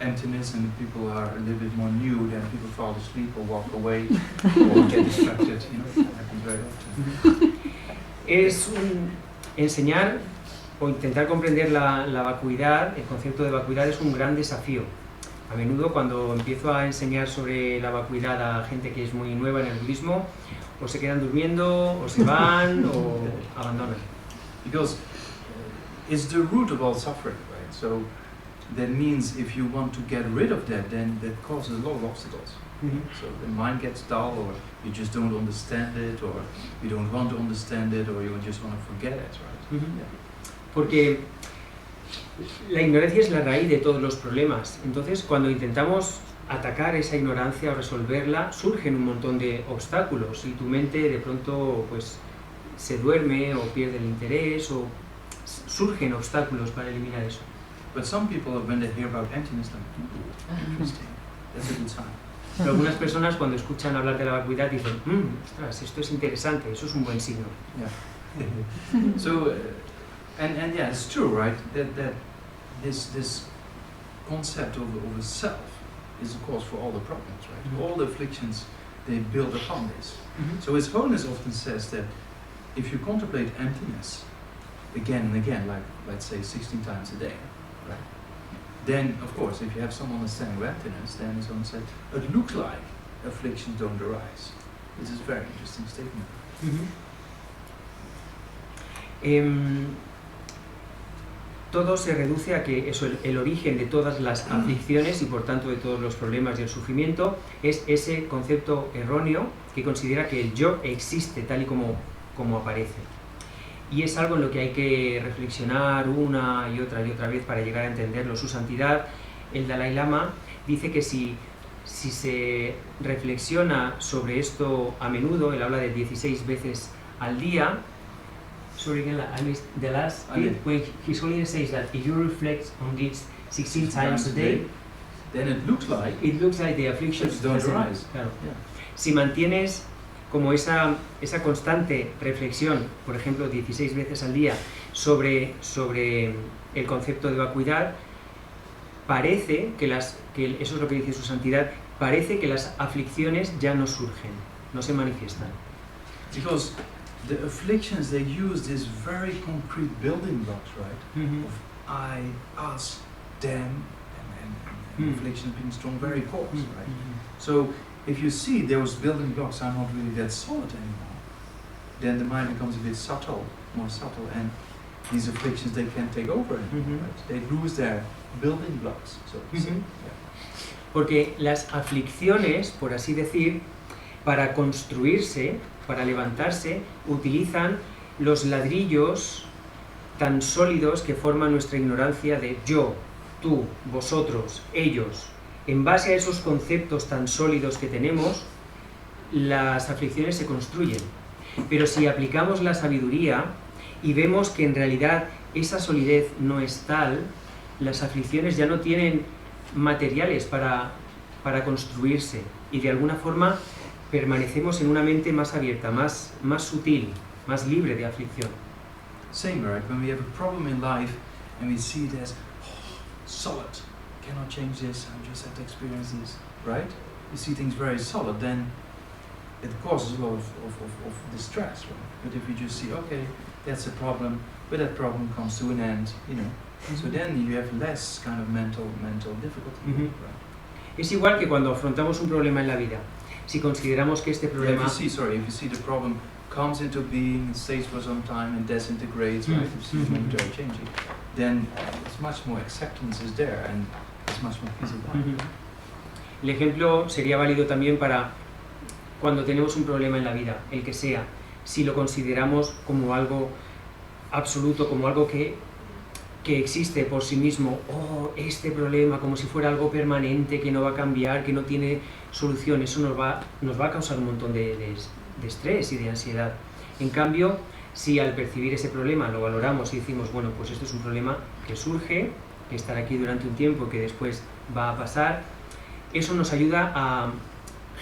emptiness and people are a little bit more new, then people fall asleep or walk away or get distracted, you know, it happens very often. Enseñar o intentar comprender la vacuidad, el concepto de vacuidad es un gran desafío. A menudo cuando empiezo a enseñar sobre la vacuidad a gente que es muy nueva en el budismo, o se quedan durmiendo, o se van, o abandonan. Because it's the root of all suffering, right? So that means if you want to get rid of that, then that causes a lot of obstacles. So the mind gets dull, or you just don't understand it, or you don't want to understand it, or you just want to forget it, right? Porque la ignorancia es la raíz de todos los problemas. Entonces, cuando intentamos atacar esa ignorancia o resolverla, surgen un montón de obstáculos y tu mente de pronto pues se duerme o pierde el interés o surgen obstáculos para eliminar eso. But some people, when they hear about emptiness, like, interesting, that's a good sign. Pero algunas personas cuando escuchan hablar de la vacuidad dicen, ostras, esto es interesante, eso es un buen signo. Yeah. So, and yeah, it's true, right? That this concept of a self is the cause for all the problems, right? All the afflictions, they build upon this. So His Holiness often says that if you contemplate emptiness again and again, like let's say 16 times a day, right? Then, of course, if you have some understanding of emptiness, then His Holiness said, it looks like afflictions don't arise. This is a very interesting statement. Todo se reduce a que eso, el origen de todas las aflicciones y por tanto de todos los problemas y el sufrimiento es ese concepto erróneo que considera que el yo existe tal y como aparece. Y es algo en lo que hay que reflexionar una y otra vez para llegar a entenderlo. Su santidad, el Dalai Lama, dice que si se reflexiona sobre esto a menudo, él habla de 16 veces al día. Sorry again, I missed the last bit, when His Holiness says that if you reflect on this 16 times a day, then it looks like the afflictions don't arise. Claro. Yeah. Si mantienes como esa constante reflexión, por ejemplo, 16 veces al día, sobre el concepto de vacuidad, parece que eso es lo que dice su santidad, parece que las aflicciones ya no surgen, no se manifiestan. Because the afflictions, they use these very concrete building blocks, right? Of I, us, them, and afflictions being strong, very coarse, right? So if you see those building blocks are not really that solid anymore, then the mind becomes a bit more subtle, and these afflictions, they can't take over anymore, right? They lose their building blocks, so to say. Porque las aflicciones, por así decir, para construirse, para levantarse, utilizan los ladrillos tan sólidos que forman nuestra ignorancia de yo, tú, vosotros, ellos. En base a esos conceptos tan sólidos que tenemos, las aflicciones se construyen. Pero si aplicamos la sabiduría y vemos que en realidad esa solidez no es tal, las aflicciones ya no tienen materiales para construirse y de alguna forma permanecemos en una mente más abierta, más sutil, más libre de aflicción. Same, right? When we have a problem in life and we see it as solid, cannot change this, I just have to experience this, right? You see things very solid, then it causes a lot of distress, right? But if you just see, okay, that's a problem, but that problem comes to an end, you know, so then you have less kind of mental difficulty, right? Es igual que cuando afrontamos un problema en la vida. Si consideramos que este problema... If you see the problem comes into being, stays for some time and disintegrates, right? If you see momentary changing, then it's much more acceptance is there and it's much more peace of mind. El ejemplo sería válido también para cuando tenemos un problema en la vida, el que sea, si lo consideramos como algo absoluto, como algo que existe por sí mismo, este problema, como si fuera algo permanente, que no va a cambiar, que no tiene solución, eso nos va a causar un montón de estrés y de ansiedad. En cambio, si al percibir ese problema lo valoramos y decimos, bueno, pues esto es un problema que surge, que estará aquí durante un tiempo, que después va a pasar, eso nos ayuda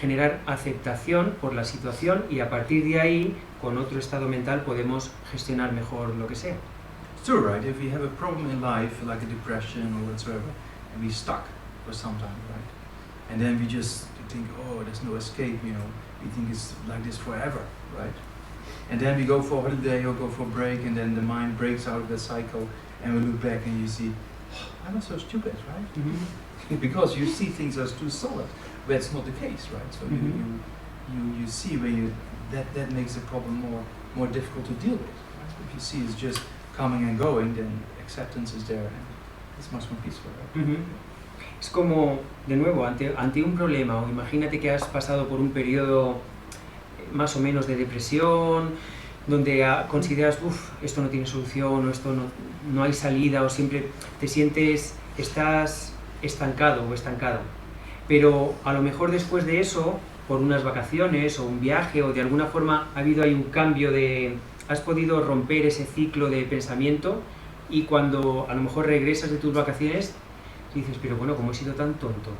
generar aceptación por la situación y a partir de ahí, con otro estado mental, podemos gestionar mejor lo que sea. It's true, right? If we have a problem in life, like a depression or whatsoever, and we're stuck for some time, right? And then we just think, oh, there's no escape, you know. We think it's like this forever, right? And then we go for a holiday or go for a break, and then the mind breaks out of that cycle, and we look back and you see, oh, I was so stupid, right? Mm-hmm. Because you see things as too solid, but it's not the case, right? So you see where that makes the problem more difficult to deal with. Right? If you see it's just coming and going, then acceptance is there and it's much more peaceful. Right? Uh-huh. Es como, de nuevo, ante un problema, o imagínate que has pasado por un periodo más o menos de depresión, donde consideras, esto no tiene solución, o esto no hay salida, o siempre te sientes, estás estancado o estancada. Pero a lo mejor después de eso, por unas vacaciones o un viaje, o de alguna forma ha habido ahí un cambio has podido romper ese ciclo de pensamiento, y cuando a lo mejor regresas de tus vacaciones, dices, pero bueno, ¿cómo he sido tan tonto?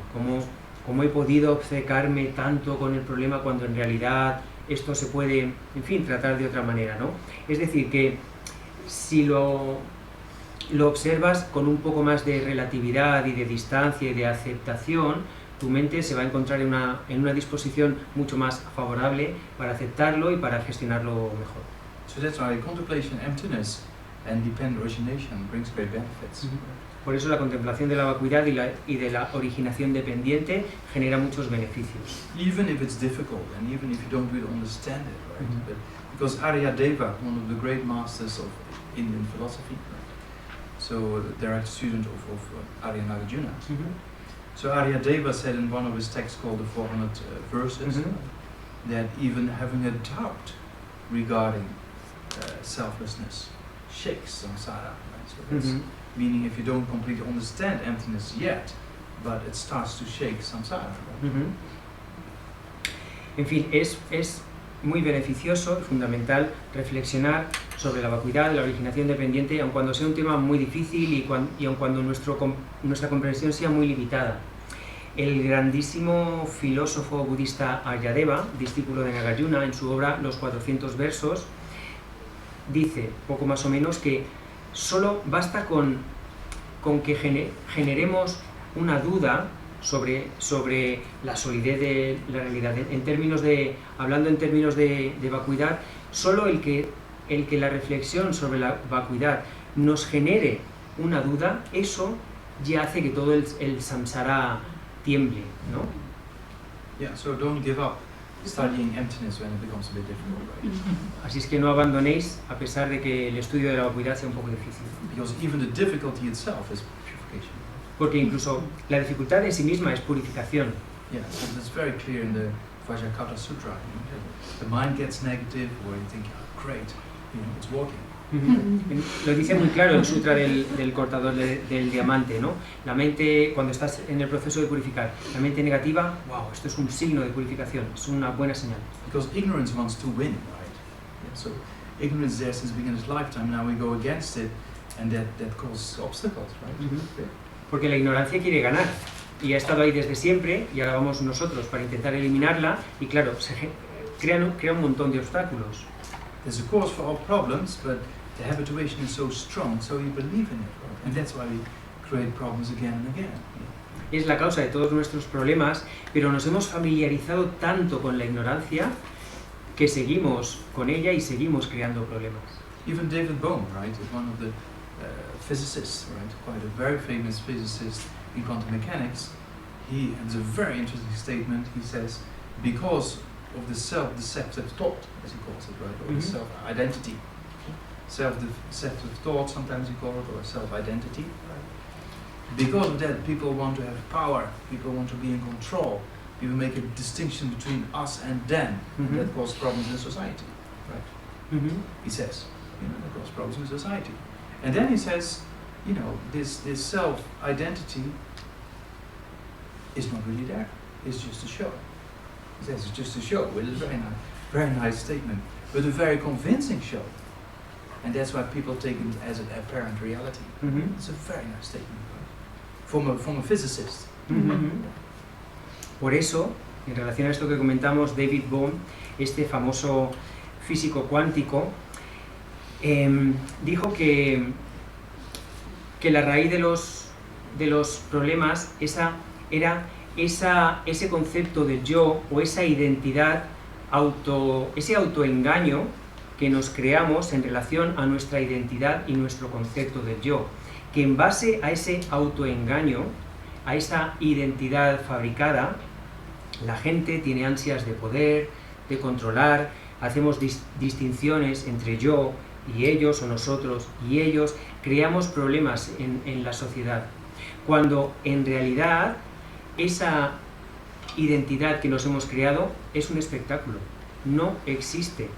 ¿Cómo he podido obcecarme tanto con el problema cuando en realidad esto se puede, en fin, tratar de otra manera, ¿no? Es decir, que si lo observas con un poco más de relatividad y de distancia y de aceptación, tu mente se va a encontrar en una disposición mucho más favorable para aceptarlo y para gestionarlo mejor. So that's why contemplation, emptiness and dependent origination brings great benefits. Por eso la contemplación de la vacuidad y de la originación dependiente genera muchos beneficios. Even if it's difficult and even if you don't really understand it, right? But because Aryadeva, one of the great masters of Indian philosophy, right? So direct student of Arya Nagarjuna. So Aryadeva said in one of his texts called the 400 Verses that even having a doubt regarding selflessness shakes samsara. Right? So that's meaning if you don't completely understand emptiness yet, but it starts to shake samsara. Right? En fin, es muy beneficioso y fundamental reflexionar sobre la vacuidad, la originación dependiente, aun cuando sea un tema muy difícil y aun cuando nuestra comprensión sea muy limitada. El grandísimo filósofo budista Aryadeva, discípulo de Nagarjuna, en su obra Los 400 versos, dice, poco más o menos, que solo basta con que generemos una duda sobre la solidez de la realidad. Hablando en términos de vacuidad, solo el que la reflexión sobre la vacuidad nos genere una duda, eso ya hace que todo el samsara tiemble, ¿no? Yeah, so don't give up studying emptiness when it becomes a bit difficult, right? Así es que no abandonéis a pesar de que el estudio de la vacuidad sea un poco difícil. Because even the difficulty itself is purification. Porque incluso la dificultad en sí misma es purificación. Yeah, so it's very clear in the Vajrakata Sutra. You know, the mind gets negative, or you think, oh, great, you know, it's working. Lo dice muy claro el sutra del cortador del diamante, ¿no? La mente, cuando estás en el proceso de purificar, la mente negativa, wow, esto es un signo de purificación, es una buena señal. Because ignorance wants to win, right? Yeah, so ignorance is there since the beginning of lifetime. Now we go against it, and that causes obstacles, right? Yeah. Porque la ignorancia quiere ganar y ha estado ahí desde siempre, y ahora vamos nosotros para intentar eliminarla, y claro, crea un montón de obstáculos. There's a cause for our problems, but the habituation is so strong, so you believe in it, right? And that's why we create problems again and again. Yeah. Es la causa de todos nuestros problemas, pero nos hemos familiarizado tanto con la ignorancia que seguimos con ella y seguimos creando problemas. Even David Bohm, right, is one of the physicists, right, quite a very famous physicist in quantum mechanics. He has a very interesting statement. He says, because of the self-deceptive thought, as he calls it, right, or the self-identity. Self-deceptive thought, sometimes you call it, or self-identity. Right? Because of that, people want to have power, people want to be in control, people make a distinction between us and them, and that causes problems in society. Right? He says, you know, that causes problems in society. And then he says, you know, this self-identity is not really there, it's just a show. He says it's just a show, which is a very nice statement, but a very convincing show. And that's why people take it as an apparent reality. It's a very nice statement, right? From a physicist. Por eso, En relación a esto que comentamos, David Bohm, este famoso físico cuántico, dijo que la raíz de los problemas era ese concepto del yo o esa identidad, ese autoengaño que nos creamos en relación a nuestra identidad y nuestro concepto del yo, que en base a ese autoengaño, a esa identidad fabricada, la gente tiene ansias de poder, de controlar, hacemos distinciones entre yo y ellos, o nosotros y ellos, creamos problemas en la sociedad, cuando en realidad esa identidad que nos hemos creado es un espectáculo, no existe,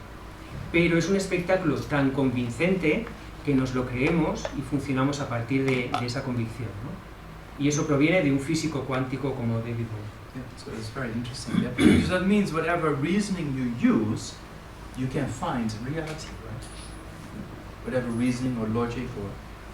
pero es un espectáculo tan convincente que nos lo creemos y funcionamos a partir de esa convicción, ¿no? Y eso proviene de un físico cuántico como David Bohm. Yeah, so it's very interesting. Yeah? Because that means whatever reasoning you use, you can find reality, right? Whatever reasoning or logic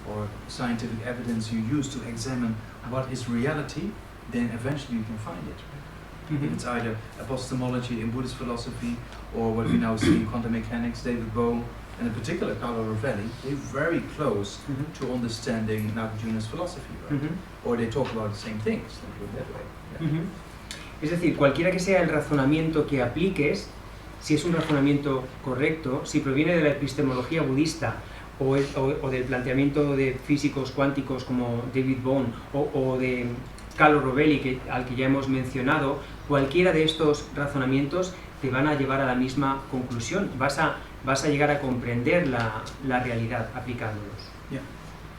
or scientific evidence you use to examine what is reality, then eventually you can find it. Right? If it's either epistemology in Buddhist philosophy or what we now see in quantum mechanics, David Bohm, and in particular Carlo Rovelli, they're very close to understanding Nagarjuna's philosophy, right? Or they talk about the same things, let's put it that way. Yeah. Es decir, cualquiera que sea el razonamiento que apliques, si es un razonamiento correcto, si proviene de la epistemología budista o del planteamiento de físicos cuánticos como David Bohm o de Carlo Rovelli, al que ya hemos mencionado, cualquiera de estos razonamientos te van a llevar a la misma conclusión. Vas a llegar a comprender la realidad aplicándolos. Yeah.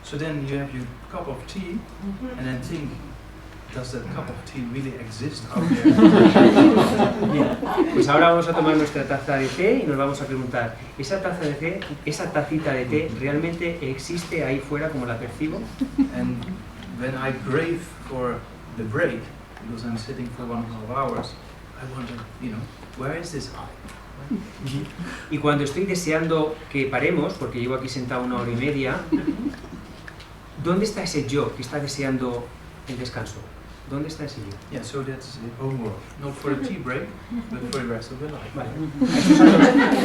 So then you have your cup of tea and then think, does that cup of tea really exist out there? Bien. Pues ahora vamos a tomar nuestra taza de té y nos vamos a preguntar, ¿esa taza de té, esa tacita de té realmente existe ahí fuera como la percibo? And when I crave for the break, because I'm sitting for 1.5 hours, I wonder, where is this I? Y cuando estoy deseando que paremos, porque llevo aquí sentado 1 hora y media, ¿dónde está ese yo que está deseando el descanso? ¿Dónde está ese yo? Yeah, so that's the homework. Not for a tea break, but for the rest of the life. Vale. Estos son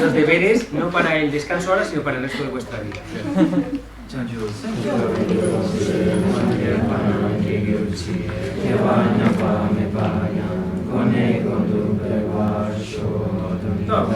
los deberes, no para el descanso ahora, sino para el resto de vuestra vida. No.